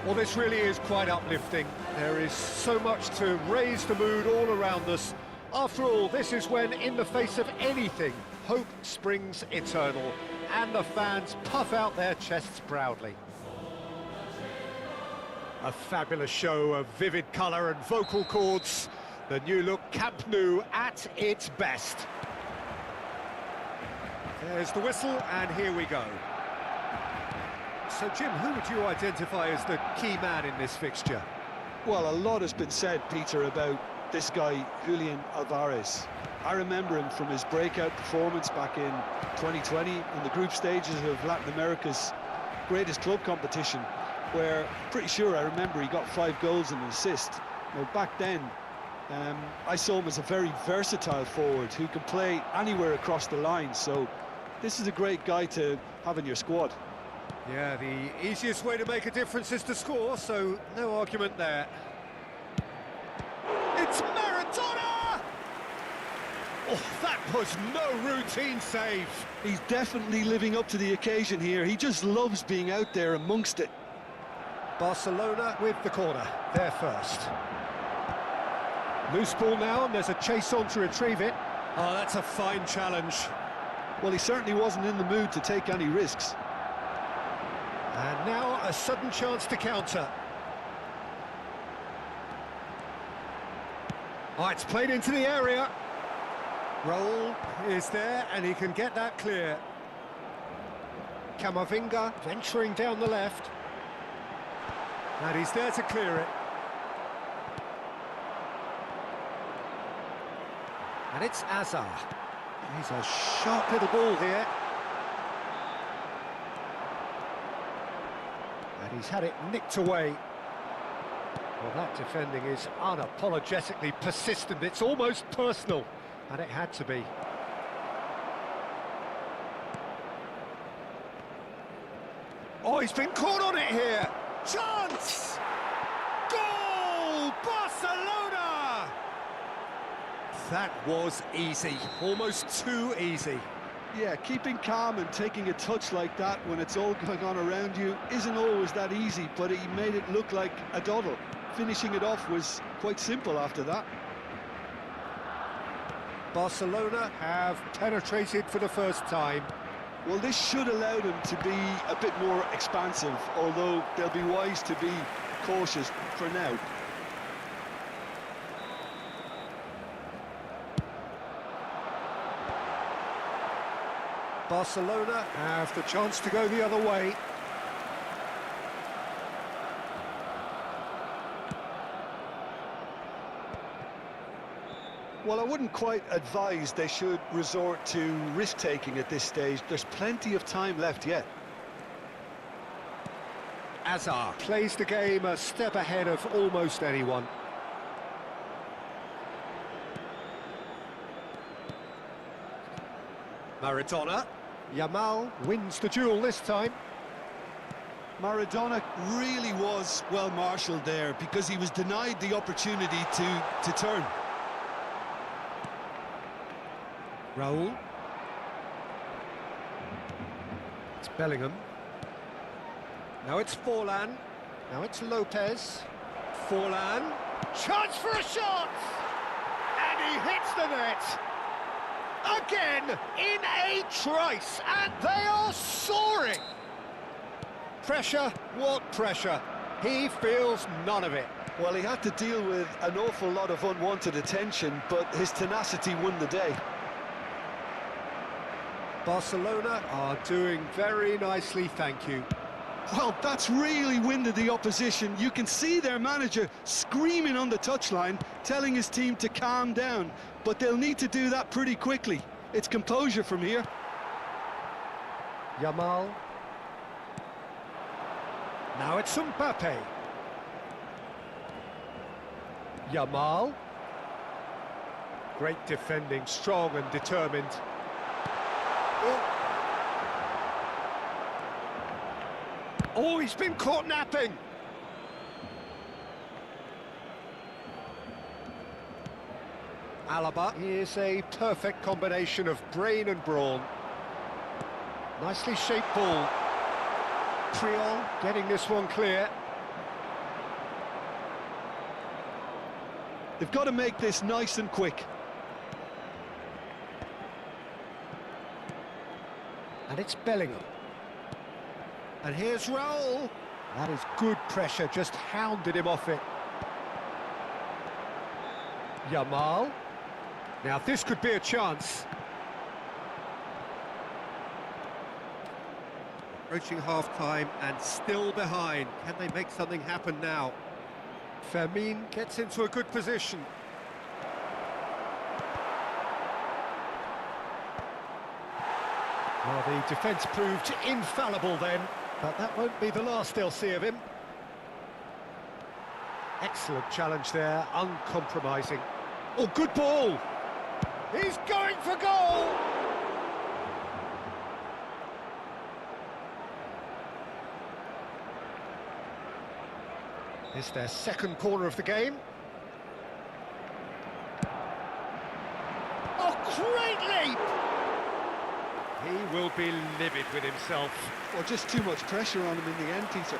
Well, this really is quite uplifting. There is so much to raise the mood all around us. After all, this is when, in the face of anything, hope springs eternal, and the fans puff out their chests proudly. A fabulous show of vivid colour and vocal cords. The new look Camp Nou at its best. There's the whistle, and here we go. So, Jim, who would you identify as the key man in this fixture? Well, a lot has been said, Peter, about this guy, Julian Alvarez. I remember him from his breakout performance back in 2020 in the group stages of Latin America's greatest club competition, where pretty sure I remember he got 5 goals and an assist. Now, back then, I saw him as a very versatile forward who can play anywhere across the line, so this is a great guy to have in your squad. Yeah, the easiest way to make a difference is to score, so no argument there. It's Maradona! Oh, that was no routine save. He's definitely living up to the occasion here. He just loves being out there amongst it. Barcelona with the corner, there first. Loose ball now, and there's a chase on to retrieve it. Oh, that's a fine challenge. Well, he certainly wasn't in the mood to take any risks. And now a sudden chance to counter. Oh, it's played into the area. Raul is there, and he can get that clear. Camavinga venturing down the left. And he's there to clear it. And it's Azar. He's a sharp little ball here. And he's had it nicked away. Well, that defending is unapologetically persistent. It's almost personal, and it had to be. Oh, he's been caught on it here. Chance! Goal! Barcelona! That was easy, almost too easy. Yeah, keeping calm and taking a touch like that when it's all going on around you isn't always that easy, but he made it look like a doddle. Finishing it off was quite simple after that. Barcelona have penetrated for the first time. Well, this should allow them to be a bit more expansive, although they'll be wise to be cautious for now. Barcelona have the chance to go the other way. Well, I wouldn't quite advise they should resort to risk-taking at this stage. There's plenty of time left yet. Azar plays the game a step ahead of almost anyone. Maradona. Yamal wins the duel this time. Maradona really was well marshalled there because he was denied the opportunity to turn. Raul. It's Bellingham. Now it's Forlan. Now it's Lopez. Forlan. Chance for a shot! And he hits the net. Again, in a trice, and they are soaring! Pressure, what pressure? He feels none of it. Well, he had to deal with an awful lot of unwanted attention, but his tenacity won the day. Barcelona are doing very nicely, thank you. Well, that's really winded the opposition. You can see their manager screaming on the touchline, telling his team to calm down, but they'll need to do that pretty quickly. It's composure from here. Yamal. Now it's Mbappe. Yamal. Great defending, strong and determined. Oh, he's been caught napping. Alaba is a perfect combination of brain and brawn. Nicely shaped ball. Triol getting this one clear. They've got to make this nice and quick. And it's Bellingham. And here's Raul. That is good pressure, just hounded him off it. Yamal. Now this could be a chance. Approaching half-time and still behind. Can they make something happen now? Fermin gets into a good position. Well, the defence proved infallible then, but that won't be the last they'll see of him. Excellent challenge there, uncompromising. Oh, good ball! He's going for goal! It's their second corner of the game. Oh, great leap! He will be livid with himself. Well, just too much pressure on him in the end, Peter.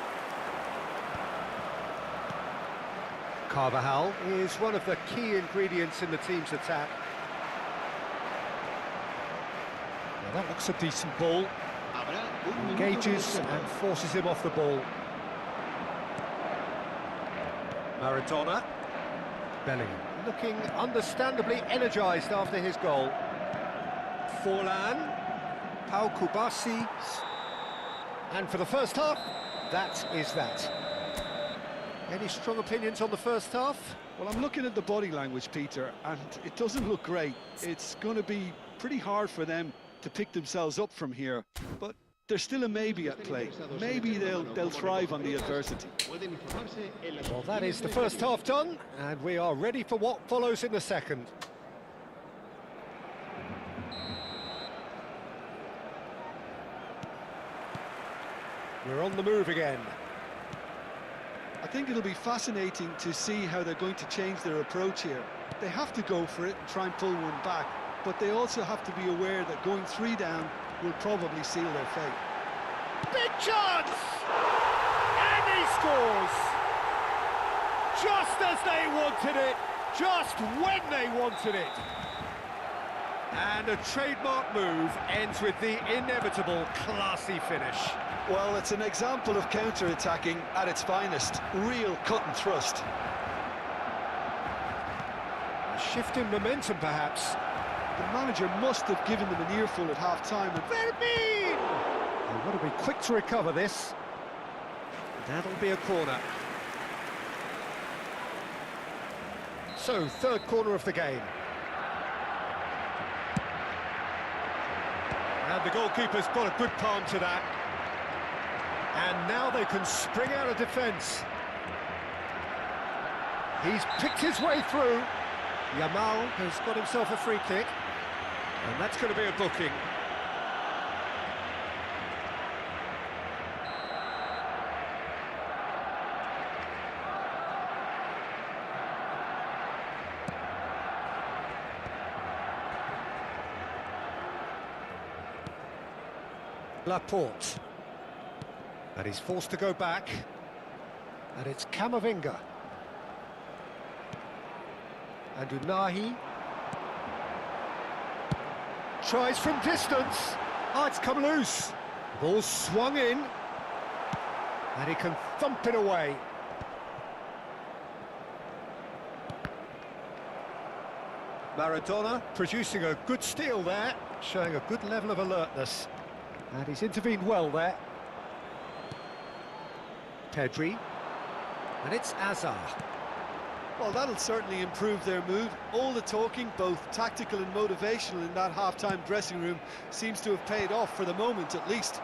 Carvajal is one of the key ingredients in the team's attack. Now that looks a decent ball. Engages and forces him off the ball. Maradona. Bellingham looking understandably energised after his goal. Forlan. Pau Kubasi. And for the first half, that is that. Any strong opinions on the first half? Well, I'm looking at the body language, Peter, and it doesn't look great. It's going to be pretty hard for them to pick themselves up from here, but there's still a maybe at play. Maybe they'll thrive on the adversity. Well, that is the first half done, and we are ready for what follows in the second. We're on the move again. I think it'll be fascinating to see how they're going to change their approach here. They have to go for it and try and pull one back, but they also have to be aware that going 3 down will probably seal their fate. Big chance! And he scores! Just as they wanted it, just when they wanted it. And a trademark move ends with the inevitable classy finish. Well, it's an example of counter-attacking at its finest. Real cut and thrust. A shift in momentum, perhaps. The manager must have given them an earful at half-time. Fermin! They've got to be quick to recover this. That'll be a corner. So, third corner of the game. And the goalkeeper's got a good palm to that. And now they can spring out of defence. He's picked his way through. Yamal has got himself a free kick. And that's going to be a booking. Laporte. And he's forced to go back. And it's Camavinga. And Unahi. Tries from distance. Oh, it's come loose. Ball swung in. And he can thump it away. Maradona producing a good steal there, showing a good level of alertness. And he's intervened well there. Pedri. And it's Azar. Well, that'll certainly improve their mood. All the talking, both tactical and motivational, in that half-time dressing room seems to have paid off for the moment, at least.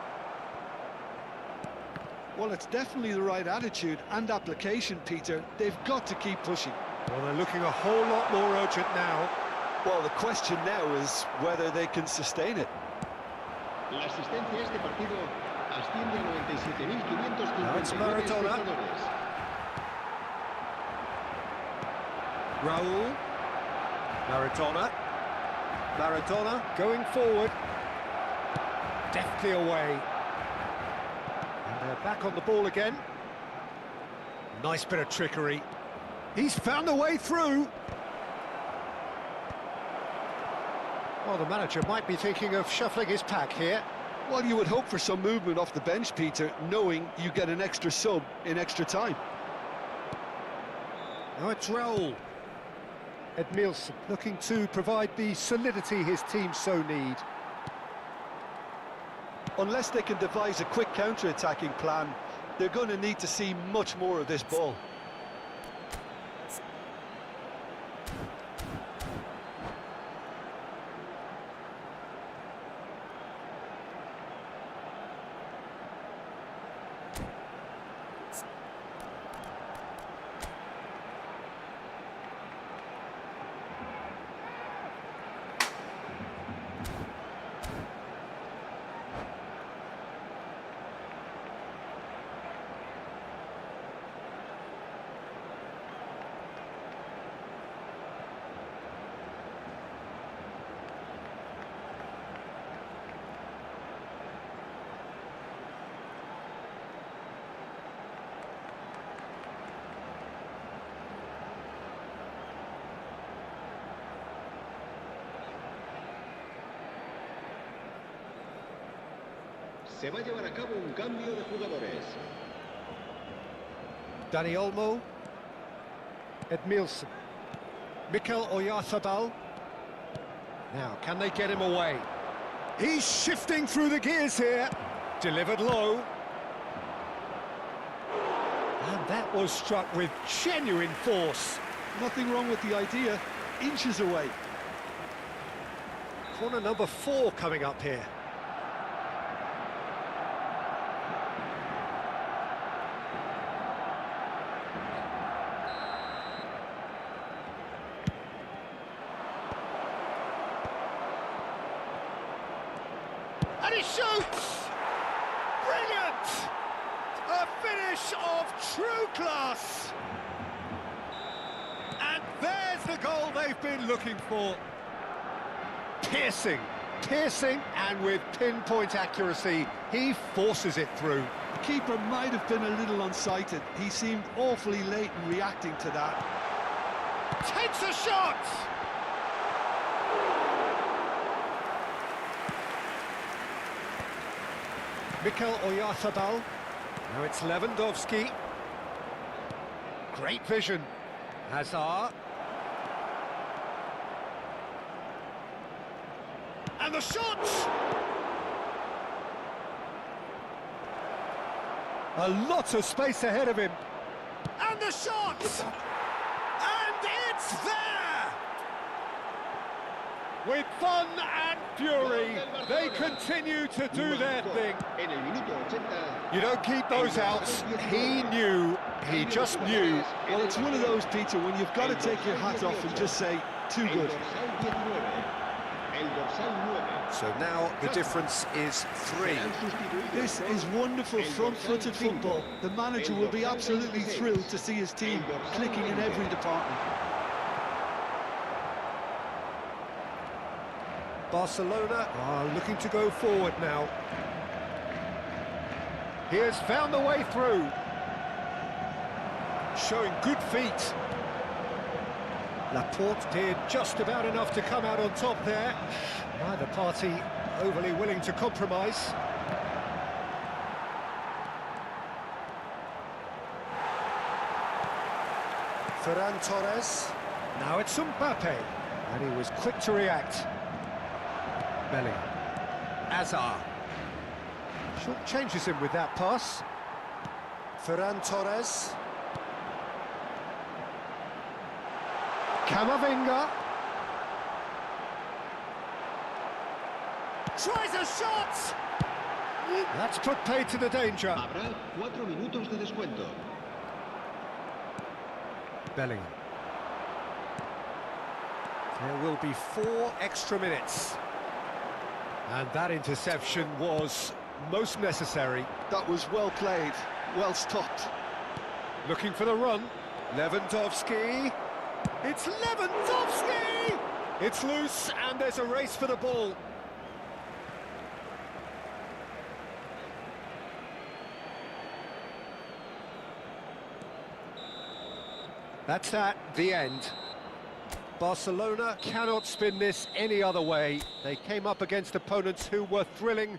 Well, it's definitely the right attitude and application, Peter. They've got to keep pushing. Well, they're looking a whole lot more urgent now. Well, the question now is whether they can sustain it. La asistencia a este partido asciende a 97.559 Now it's Maradona. espectadores. Raul. Maradona. Maradona going forward. Deftly away. And they're back on the ball again. Nice bit of trickery. He's found a way through. Well, the manager might be thinking of shuffling his pack here. Well, you would hope for some movement off the bench, Peter, knowing you get an extra sub in extra time. Now it's Raul. Edmilson looking to provide the solidity his team so need. Unless they can devise a quick counter-attacking plan, they're going to need to see much more of this ball. Se va a llevar a cabo un cambio de jugadores. Dani Olmo. Edmilson. Mikel Oyarzabal. Now, can they get him away? He's shifting through the gears here. Delivered low. And that was struck with genuine force. Nothing wrong with the idea, inches away. Corner number 4 coming up here. And he shoots! Brilliant! A finish of true class! And there's the goal they've been looking for. Piercing, and with pinpoint accuracy, he forces it through. The keeper might have been a little unsighted. He seemed awfully late in reacting to that. Takes a shot! Mikel Oyarzabal. Now it's Lewandowski. Great vision. Hazard. And the shot! A lot of space ahead of him. And the shot! And it's there! With fun and fury, they continue to do their thing. En el minuto 80. You don't keep those outs. He knew, he just knew. Well, it's one of those, Peter, when you've got to take your hat off and just say, too El good. dorsal 19. El dorsal 9. So now the difference is 3. Serán sustituidos This por is wonderful el front-footed dorsal 5. football. The manager will be absolutely thrilled to see his team clicking in every department. Barcelona are looking to go forward now. He has found the way through. Showing good feet. Laporte did just about enough to come out on top there. Neither party overly willing to compromise. Ferran Torres. Now it's Mbappe. And he was quick to react. Belly. Hazard. Short changes him with that pass. Ferran Torres. Camavinga. Tries a shot! That's put paid to the danger. Habrá 4 minutos de descuento. Bellingham. There will be 4 extra minutes. And that interception was most necessary. That was well played, well stopped. Looking for the run. Lewandowski. It's Lewandowski! It's loose and there's a race for the ball. That's at the end. Barcelona cannot spin this any other way. They came up against opponents who were thrilling.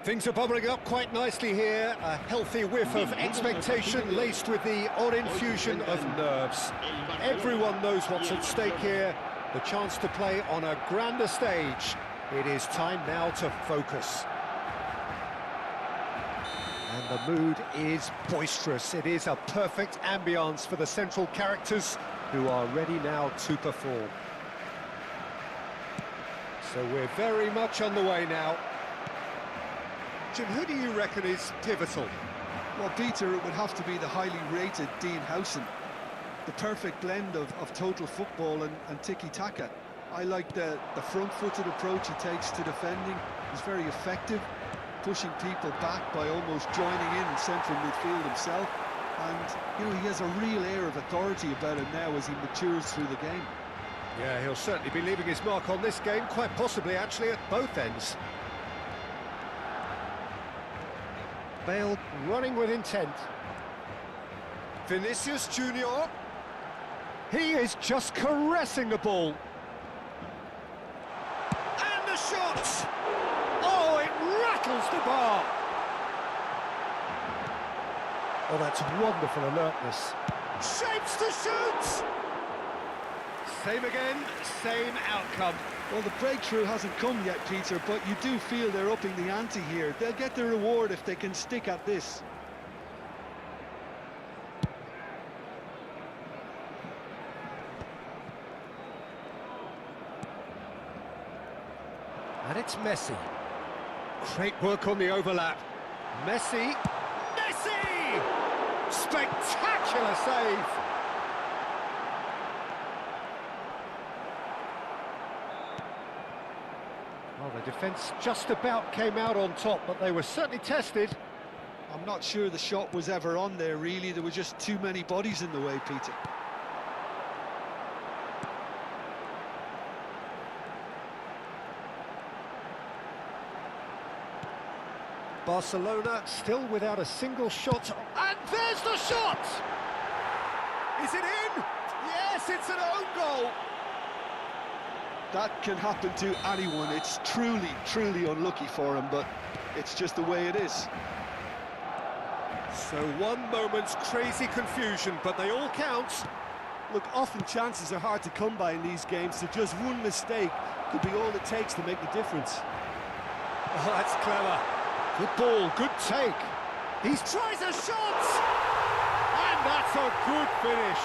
Things are bubbling up quite nicely here. A healthy whiff of expectation laced with the odd infusion of nerves. Everyone knows what's at stake here. The chance to play on a grander stage. It is time now to focus. And the mood is boisterous. It is a perfect ambience for the central characters who are ready now to perform. So we're very much on the way now. Jim, who do you reckon is pivotal? Well, Peter, it would have to be the highly rated Dean Howson. The perfect blend of total football and tiki-taka. I like the front-footed approach he takes to defending. He's very effective, pushing people back by almost joining in central midfield himself. And, you know, he has a real air of authority about him now as he matures through the game. Yeah, he'll certainly be leaving his mark on this game, quite possibly actually at both ends. Bale running with intent. Vinicius Junior. He is just caressing the ball. And the shot! Oh, it rattles the bar. Oh, that's wonderful alertness. Shapes to shoot! Same again, same outcome. Well, the breakthrough hasn't come yet, Peter, but you do feel they're upping the ante here. They'll get the reward if they can stick at this. And it's Messi. Great work on the overlap. Messi! Messi! Spectacular save! Well, the defence just about came out on top, but they were certainly tested. I'm not sure the shot was ever on there, really. There were just too many bodies in the way, Peter. Barcelona still without a single shot. And there's the shot! Is it in? Yes, it's an own goal! That can happen to anyone. It's truly, truly unlucky for him, but it's just the way it is. So one moment's crazy confusion, but they all count. Look, often chances are hard to come by in these games, so just one mistake could be all it takes to make the difference. Oh, that's clever. Good ball, good take. He tries a shot! And that's a good finish.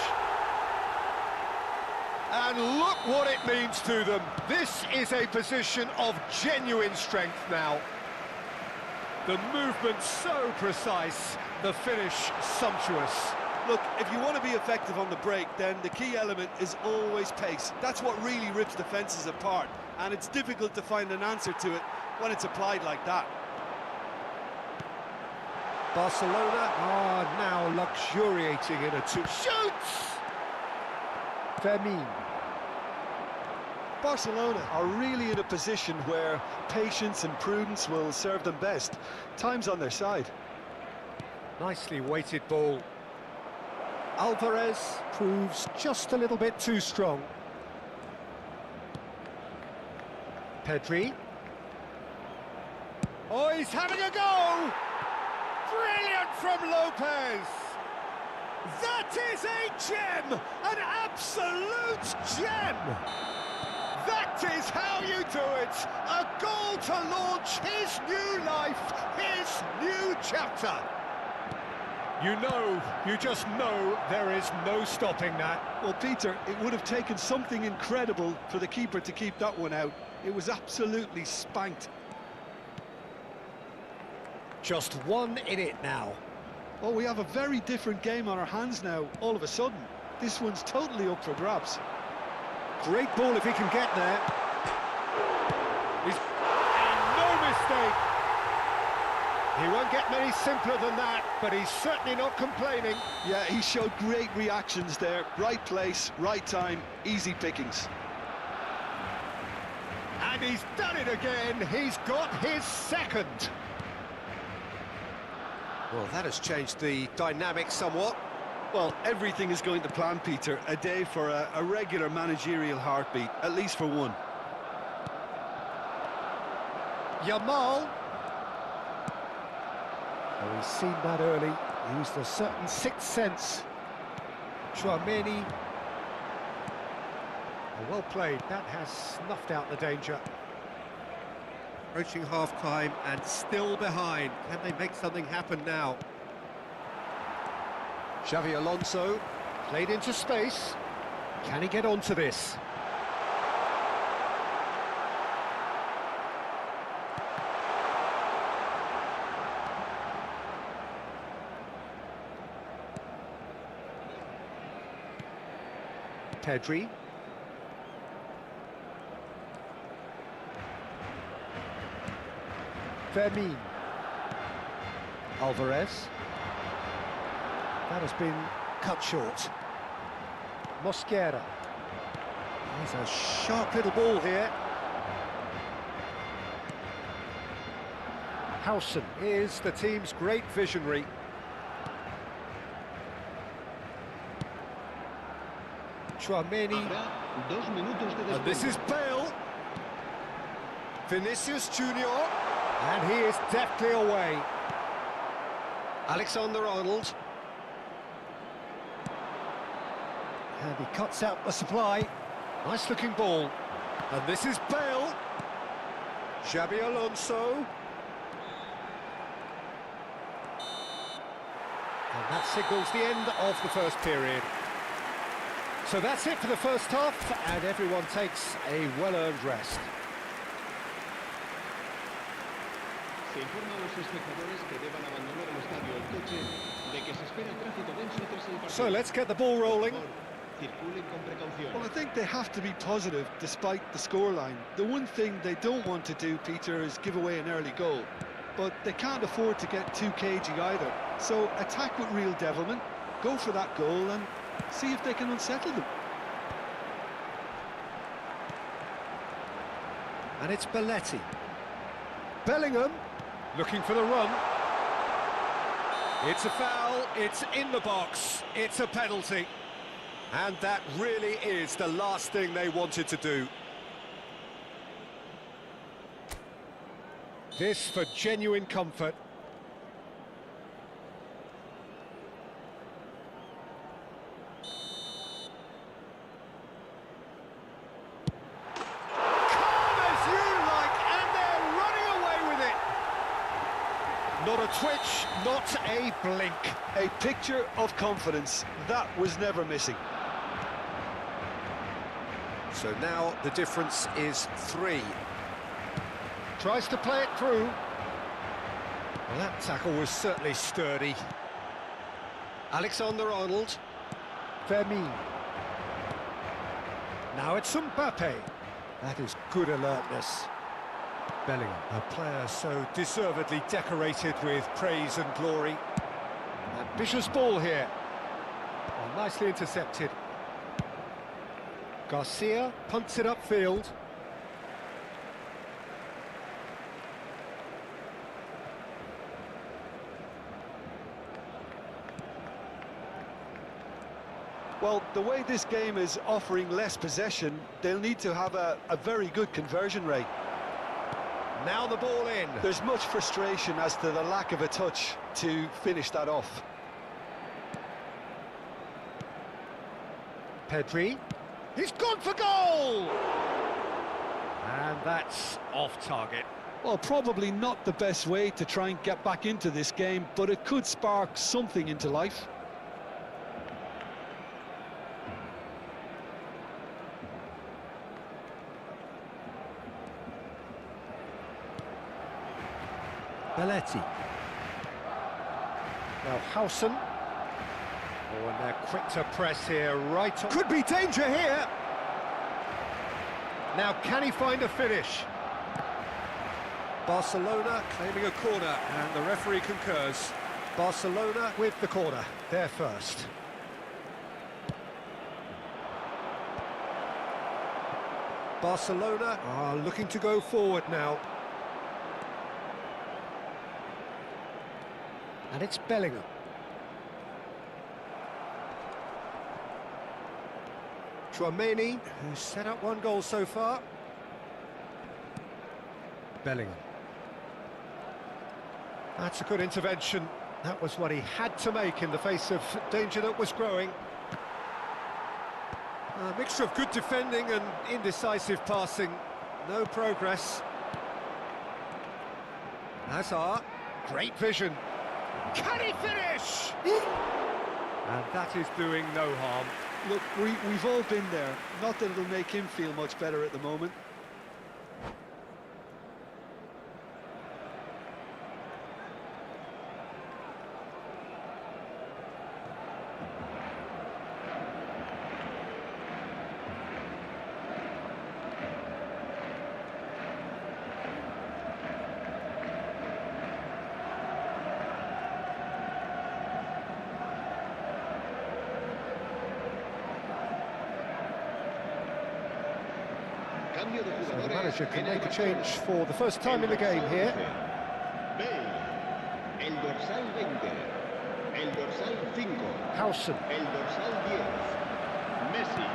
And look what it means to them. This is a position of genuine strength now. The movement so precise, the finish sumptuous. Look, if you want to be effective on the break, then the key element is always pace. That's what really rips defences apart, and it's difficult to find an answer to it when it's applied like that. Barcelona are now luxuriating in a two. Shoots! Fermin. Barcelona are really in a position where patience and prudence will serve them best. Time's on their side. Nicely weighted ball. Alvarez proves just a little bit too strong. Pedri. Oh, he's having a go! Brilliant from Lopez! That is a gem! An absolute gem! That is how you do it! A goal to launch his new life, his new chapter! You just know there is no stopping that. Well, Peter, it would have taken something incredible for the keeper to keep that one out. It was absolutely spanked. Just one in it now. Oh, we have a very different game on our hands now, all of a sudden. This one's totally up for grabs. Great ball if he can get there. And no mistake. He won't get many simpler than that, but he's certainly not complaining. Yeah, he showed great reactions there. Right place, right time, easy pickings. And he's done it again. He's got his second. Well, that has changed the dynamic somewhat. Well, everything is going to plan, Peter. A day for a regular managerial heartbeat, at least for one. Yamal. Oh, he's seen that early. Used a certain sixth sense. Chouameni. Oh, well played. That has snuffed out the danger. Approaching half-time and still behind. Can they make something happen now? Xavi Alonso played into space. Can he get onto this? Pedri. Fermin. Alvarez. That has been cut short. Mosquera. There's a sharp little ball here. Howson is the team's great visionary. Chouameni. And this is Bale. Vinicius Junior. And he is deftly away. Alexander-Arnold. And he cuts out the supply. Nice looking ball. And this is Bale. Xabi Alonso. And that signals the end of the first period. So that's it for the first half, and everyone takes a well-earned rest. Se informa a los espectadores que deban abandonar el estadio en coche de que se espera tráfico denso tras el partido. So let's get the ball rolling. Por favor, circulen con precaución. Well, I think they have to be positive despite the scoreline. The one thing they don't want to do, Peter, is give away an early goal. But they can't afford to get too cagey either. So attack with real devilment, go for that goal and see if they can unsettle them. And it's Belletti. Bellingham looking for the run. It's a foul, it's in the box, it's a penalty. And that really is the last thing they wanted to do. This for genuine comfort. Calm as you like, and they're running away with it. Not a twitch, not a blink. A picture of confidence, that was never missing. So now the difference is 3. Tries to play it through. Well, that tackle was certainly sturdy. Alexander-Arnold. Vermin. Now it's Mbappe. That is good alertness. Bellingham, a player so deservedly decorated with praise and glory. Ambitious ball here. Oh, nicely intercepted. Garcia punts it upfield. Well, the way this game is offering less possession, they'll need to have a very good conversion rate. Now the ball in. There's much frustration as to the lack of a touch to finish that off. Pedri. He's gone for goal! And that's off target. Well, probably not the best way to try and get back into this game, but it could spark something into life. Belletti. Now Howson. Oh, and they're quick to press here, right on. Could be danger here! Now, can he find a finish? Barcelona claiming a corner, and the referee concurs. Barcelona with the corner, they're first. Barcelona are looking to go forward now. And it's Bellingham. Tchouameni, who's set up 1 goal so far. Bellingham. That's a good intervention. That was what he had to make in the face of danger that was growing. A mixture of good defending and indecisive passing. No progress. Hazard, great vision. Can he finish? And that is doing no harm. Look, we've all been there. Not that it'll make him feel much better at the moment. So the manager can make a change for the first time in the game here. El dorsal 20, el dorsal 5, Howson, el dorsal 10, Messi.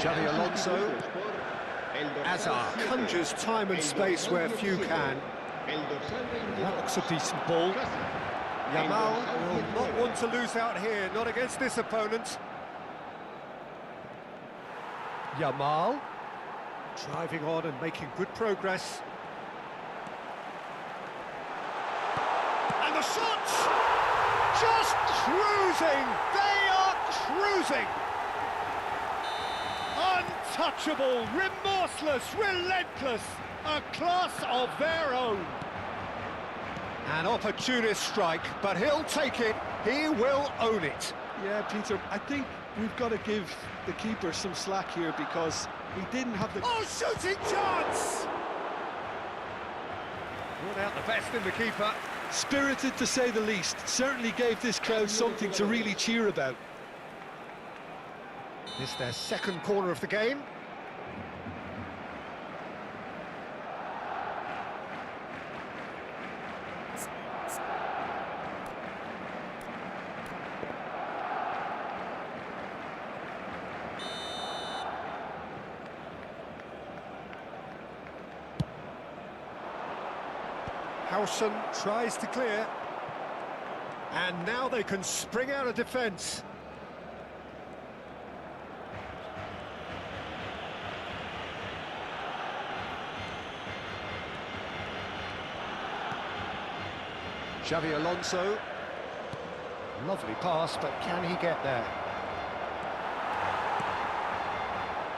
Xavi Alonso, Hazard conjures time and space where few can. That looks a decent ball. Yamal will not want to lose out here, not against this opponent. Yamal, driving on and making good progress. And the shots! Just cruising! They are cruising! Untouchable, remorseless, relentless, a class of their own. An opportunist strike, but he'll take it. He will own it. Yeah, Peter, I think we've got to give the keeper some slack here because he didn't have the... Oh, shooting chance! Brought out the best in the keeper. Spirited, to say the least. Certainly gave this crowd something to really cheer about. This is their second corner of the game. Howson tries to clear. And now they can spring out of defence. Xavi Alonso. Lovely pass, but can he get there?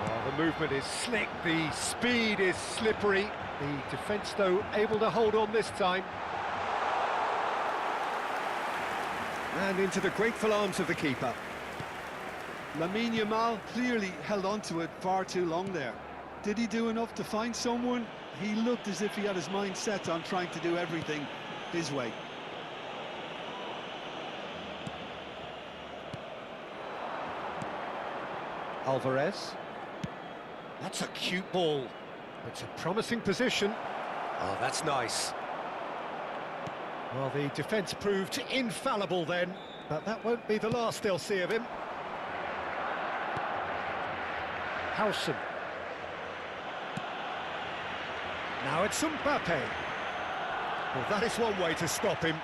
Well, the movement is slick, the speed is slippery. The defence, though, able to hold on this time. And into the grateful arms of the keeper. Lamine Yamal clearly held on to it far too long there. Did he do enough to find someone? He looked as if he had his mind set on trying to do everything his way. Alvarez. That's a cute ball. It's a promising position. Oh, that's nice. Well, the defence proved infallible then, but that won't be the last they'll see of him. Howson. Now it's Mbappe. Well, that is one way to stop him.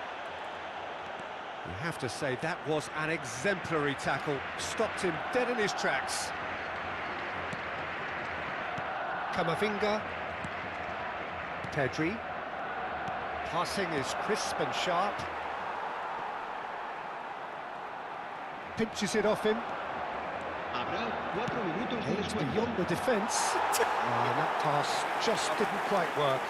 You have to say that was an exemplary tackle. Stopped him dead in his tracks. Camavinga. Pedri. Passing is crisp and sharp. Pinches it off him. Habrá 4 minutos de Aims descuento. beyond the defence. And that pass just didn't quite work.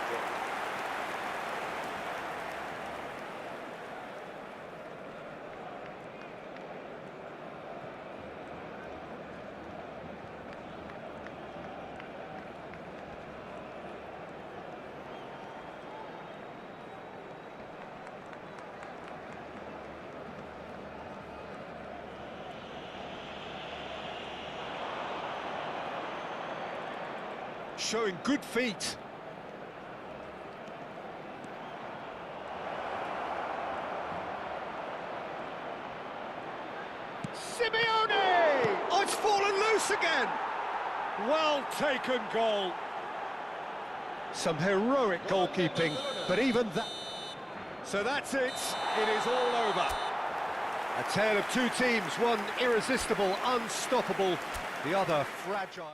Showing good feet. Simeone! Oh, it's fallen loose again! Well taken goal. Some heroic goalkeeping, but even that... So that's it. It is all over. A tale of two teams, one irresistible, unstoppable, the other fragile.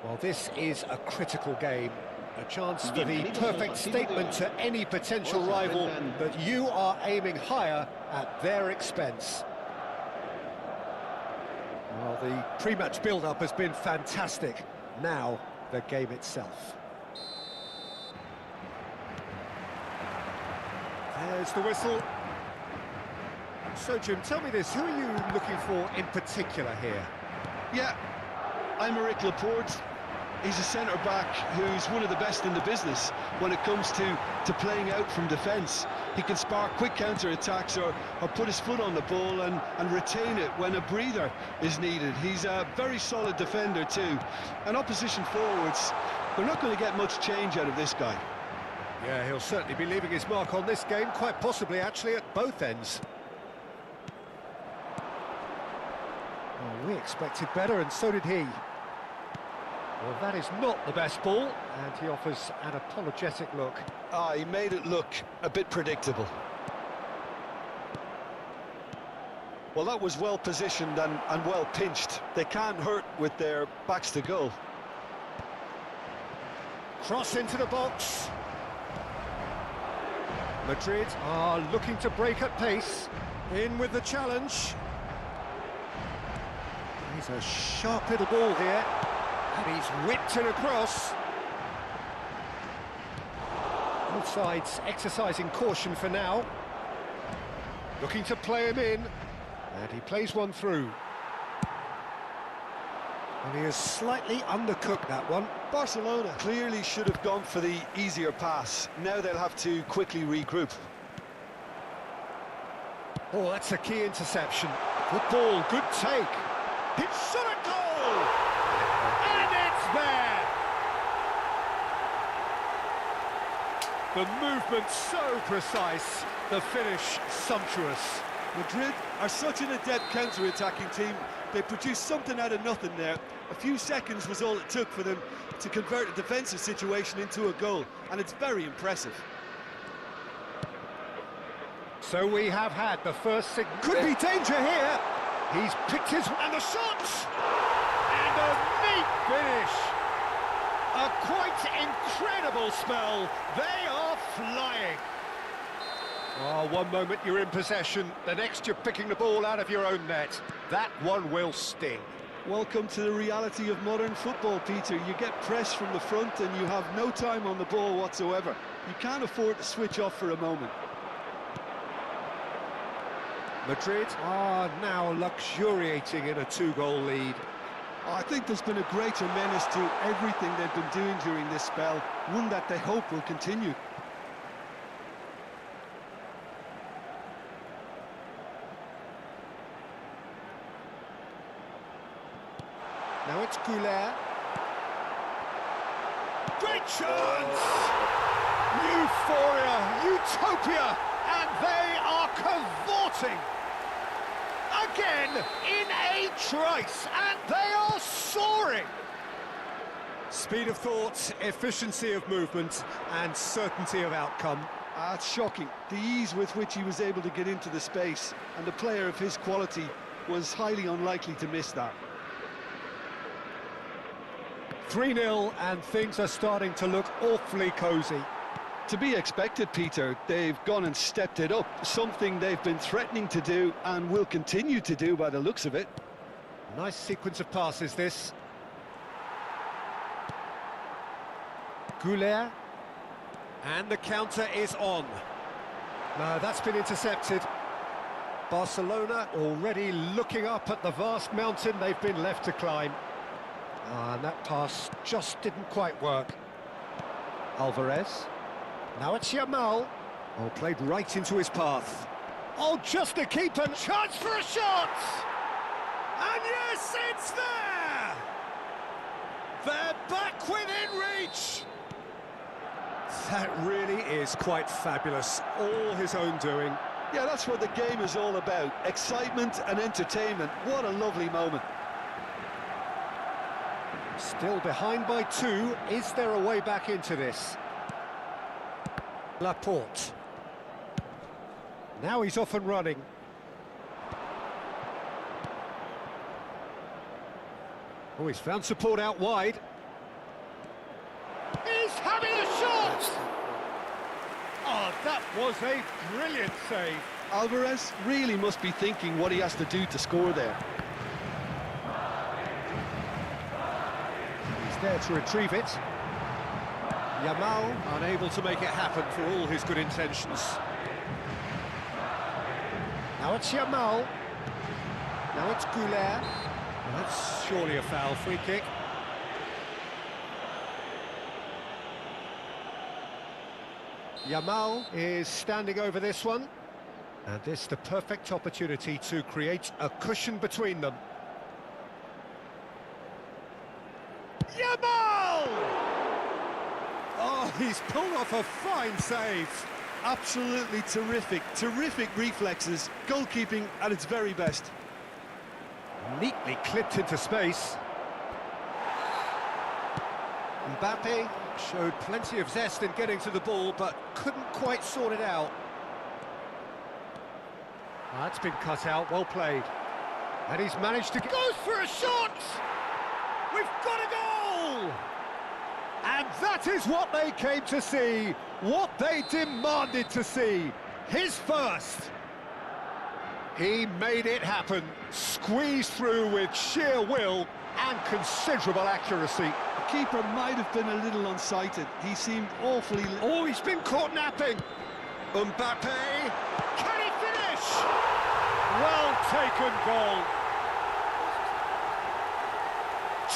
Well, this is a critical game. A chance for the perfect statement to any potential rival that you are aiming higher at their expense. Well, the pre-match build-up has been fantastic. Now, the game itself. There's the whistle. So, Jim, tell me this, who are you looking for in particular here? Yeah, I'm Eric Laporte. He's a centre-back who's one of the best in the business when it comes to playing out from defence. He can spark quick counter-attacks or put his foot on the ball and retain it when a breather is needed. He's a very solid defender too. And opposition forwards, they're not going to get much change out of this guy. Yeah, he'll certainly be leaving his mark on this game, quite possibly actually at both ends. Well, we expected better, and so did he. Well, that is not the best ball, and he offers an apologetic look. He made it look a bit predictable. Well, that was well positioned and well pinched. They can't hurt with their backs to goal. Cross into the box. Madrid are looking to break at pace. In with the challenge. He's a sharp little ball here. And he's whipped it across. Both sides exercising caution for now. Looking to play him in. And he plays one through. And he has slightly undercooked that one. Barcelona clearly should have gone for the easier pass. Now they'll have to quickly regroup. Oh, that's a key interception. Good ball, good take. It's shot a goal! And it's there! The movement so precise, the finish sumptuous. Madrid are such an adept counter-attacking team. They produced something out of nothing there. A few seconds was all it took for them to convert a defensive situation into a goal, and it's very impressive. So we have had the first signal. Could be danger here. He's picked his... and the shot! And a neat finish. A quite incredible spell. They are flying. Oh, one moment you're in possession, the next you're picking the ball out of your own net. That one will sting. Welcome to the reality of modern football, Peter. You get pressed from the front and you have no time on the ball whatsoever. You can't afford to switch off for a moment. Madrid are now luxuriating in a two-goal lead. I think there's been a greater menace to everything they've been doing during this spell, one that they hope will continue. Now it's Goulet. Great chance! Euphoria, utopia, and they are cavorting. Again, in a trice, and they are soaring. Speed of thought, efficiency of movement, and certainty of outcome. It's shocking, the ease with which he was able to get into the space, and a player of his quality was highly unlikely to miss that. 3-0, and things are starting to look awfully cosy. To be expected, Peter. They've gone and stepped it up, something they've been threatening to do and will continue to do by the looks of it. Nice sequence of passes, this. Goulet. And the counter is on. No, that's been intercepted. Barcelona already looking up at the vast mountain they've been left to climb. And that pass just didn't quite work. Alvarez. Now it's Yamal. Oh, played right into his path. Oh, just a keeper. Chance for a shot! And yes, it's there! They're back within reach! That really is quite fabulous. All his own doing. Yeah, that's what the game is all about. Excitement and entertainment. What a lovely moment. Still behind by 2. Is there a way back into this? Laporte. Now he's off and running. Oh, he's found support out wide. That was a brilliant save. Alvarez really must be thinking what he has to do to score there. He's there to retrieve it. Yamal unable to make it happen for all his good intentions. Now it's Yamal. Now it's Goulet. Well, that's surely a foul. Free kick. Yamal is standing over this one. And this the perfect opportunity to create a cushion between them. Yamal! Oh, he's pulled off a fine save. Absolutely terrific reflexes, goalkeeping at its very best. Neatly clipped into space. Mbappe showed plenty of zest in getting to the ball, but couldn't quite sort it out. That's been cut out, well played. And he's managed to... Goes for a shot! We've got a goal! And that is what they came to see, what they demanded to see. His first. He made it happen, squeezed through with sheer will and considerable accuracy. The keeper might have been a little unsighted. He seemed awfully... Oh, he's been caught napping. Mbappe, can he finish? Well taken goal.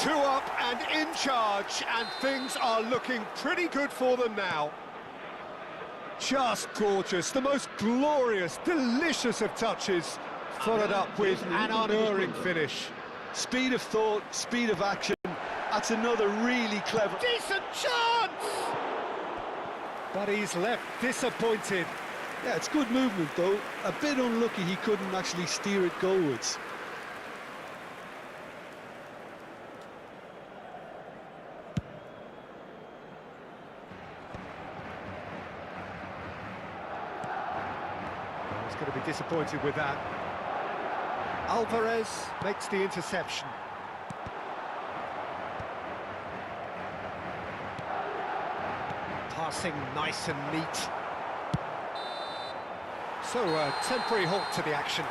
2 up and in charge, and things are looking pretty good for them now. Just gorgeous, the most glorious, delicious of touches, followed up with an unerring finish. Speed of thought, speed of action. That's another really clever... Decent chance! But he's left disappointed. Yeah, it's good movement though. A bit unlucky he couldn't actually steer it goalwards. He's going to be disappointed with that. Alvarez makes the interception. Passing nice and neat. So, a temporary halt to the action.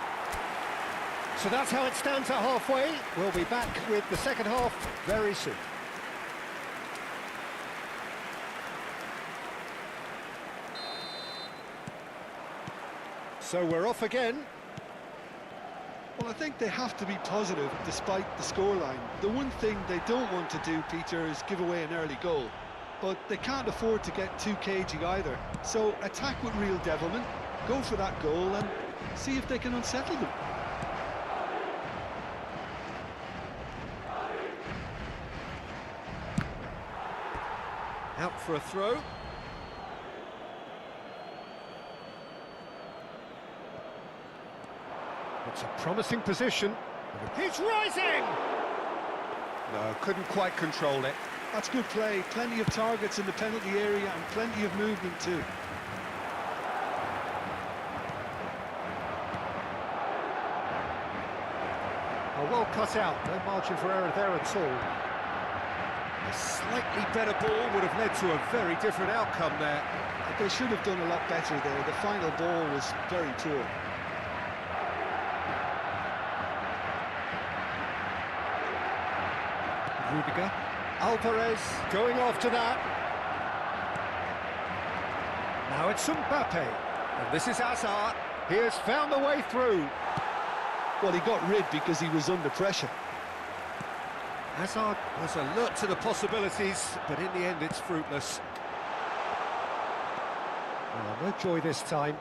So that's how it stands at halfway. We'll be back with the second half very soon. So we're off again. Well, I think they have to be positive despite the scoreline. The one thing they don't want to do, Peter, is give away an early goal. But they can't afford to get too cagey either. So attack with real devilment, go for that goal and see if they can unsettle them. Out for a throw. It's a promising position. He's rising! No, couldn't quite control it. That's good play. Plenty of targets in the penalty area and plenty of movement too. Oh, well cut out. No margin for error there at all. A slightly better ball would have led to a very different outcome there. They should have done a lot better there. The final ball was very poor. Rudiger. Alvarez going after that. Now it's Mbappe. And this is Hazard. He has found the way through. Well, he got rid because he was under pressure. Hazard was alert to the possibilities, but in the end it's fruitless. Oh, no joy this time.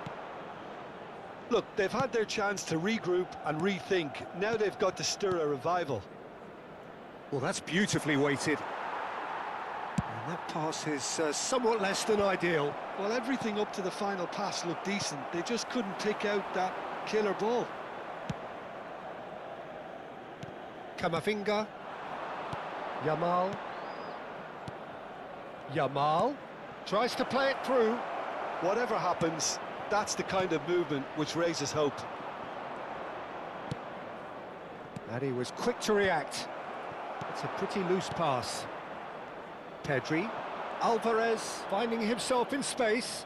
Look, they've had their chance to regroup and rethink. Now they've got to stir a revival. Well, that's beautifully weighted. And that pass is somewhat less than ideal. Well, everything up to the final pass looked decent. They just couldn't pick out that killer ball. Camavinga. Yamal. Yamal tries to play it through. Whatever happens, that's the kind of movement which raises hope. And he was quick to react. It's a pretty loose pass. Pedri. Alvarez finding himself in space.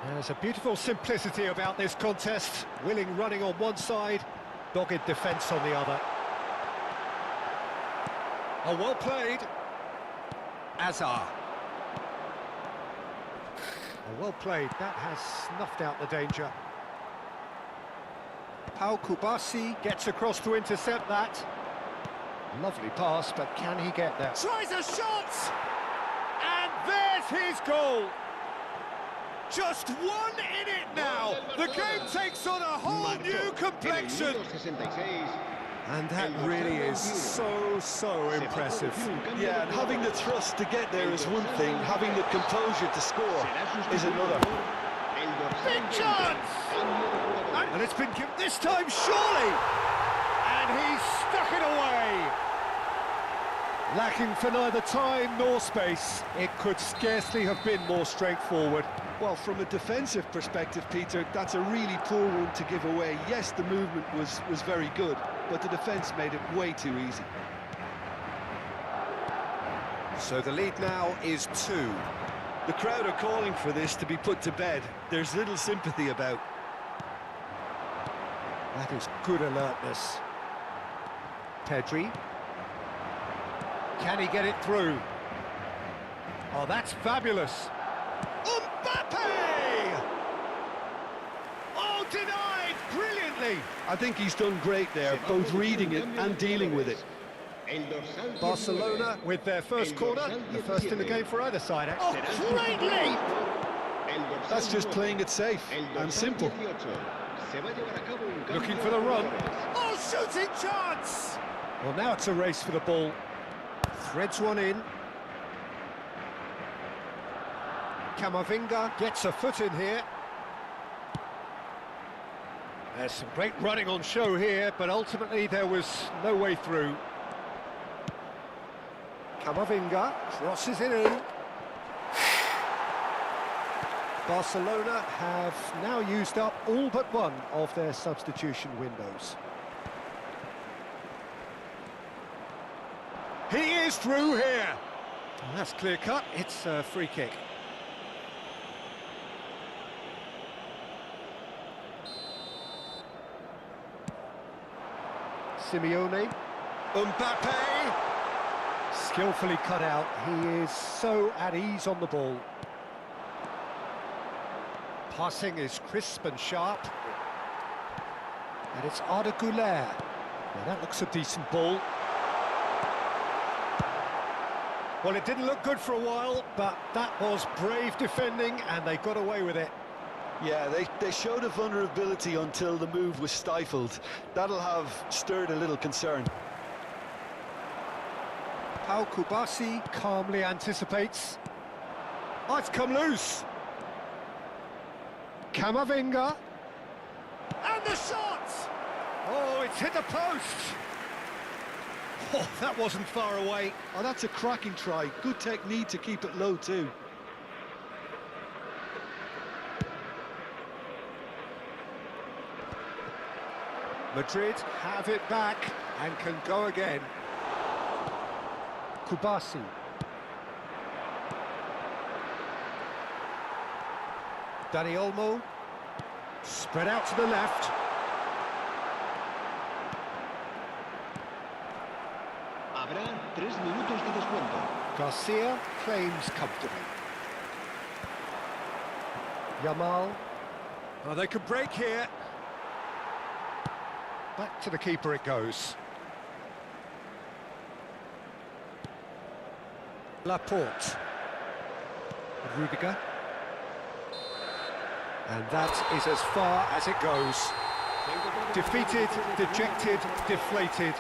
There's a beautiful simplicity about this contest. Willing running on one side, dogged defence on the other. Oh, well played. Azar. Oh, well played. That has snuffed out the danger. Pau Kubasi gets across to intercept that. Lovely pass, but can he get there? Tries a shot! And there's his goal! Just one in it now! The game takes on a whole new complexion! And that really is so impressive. Yeah, and having the thrust to get there is one thing, having the composure to score is another. Big chance! And it's been given this time, surely! And he's stuck it away! Lacking for neither time nor space, it could scarcely have been more straightforward. Well, from a defensive perspective, Peter, that's a really poor one to give away. Yes, the movement was very good, but the defence made it way too easy. So the lead now is 2. The crowd are calling for this to be put to bed. There's little sympathy about. That is good alertness. Pedri. Can he get it through? Oh, that's fabulous. Mbappe! Oh, denied brilliantly. I think he's done great there, both reading it and dealing with it. Barcelona with their first corner, the first in the game for either side. Oh, great leap! That's just playing it safe and simple. Looking for the run. Oh, shooting chance! Well, now it's a race for the ball. Threads one in. Camavinga gets a foot in here. There's some great running on show here, but ultimately there was no way through. Camavinga crosses it in. Barcelona have now used up all but one of their substitution windows. He is through here. And that's clear cut. It's a free kick. Simeone. Mbappe. Skillfully cut out. He is so at ease on the ball. Passing is crisp and sharp. And it's Arda Güler. Now that looks a decent ball. Well, it didn't look good for a while, but that was brave defending, and they got away with it. Yeah, they showed a vulnerability until the move was stifled. That'll have stirred a little concern. Pau Kubasi calmly anticipates. Oh, it's come loose. Camavinga. And the shot! Oh, it's hit the post. Oh, that wasn't far away. Oh, that's a cracking try. Good technique to keep it low too. Madrid have it back and can go again. Kubasi. Dani Olmo. Spread out to the left. Habrá 3 minutos de descuento. Garcia claims comfortably. Yamal. Oh, they could break here. Back to the keeper it goes. Laporte. Rudiger. And that is as far as it goes. Defeated, dejected, deflated.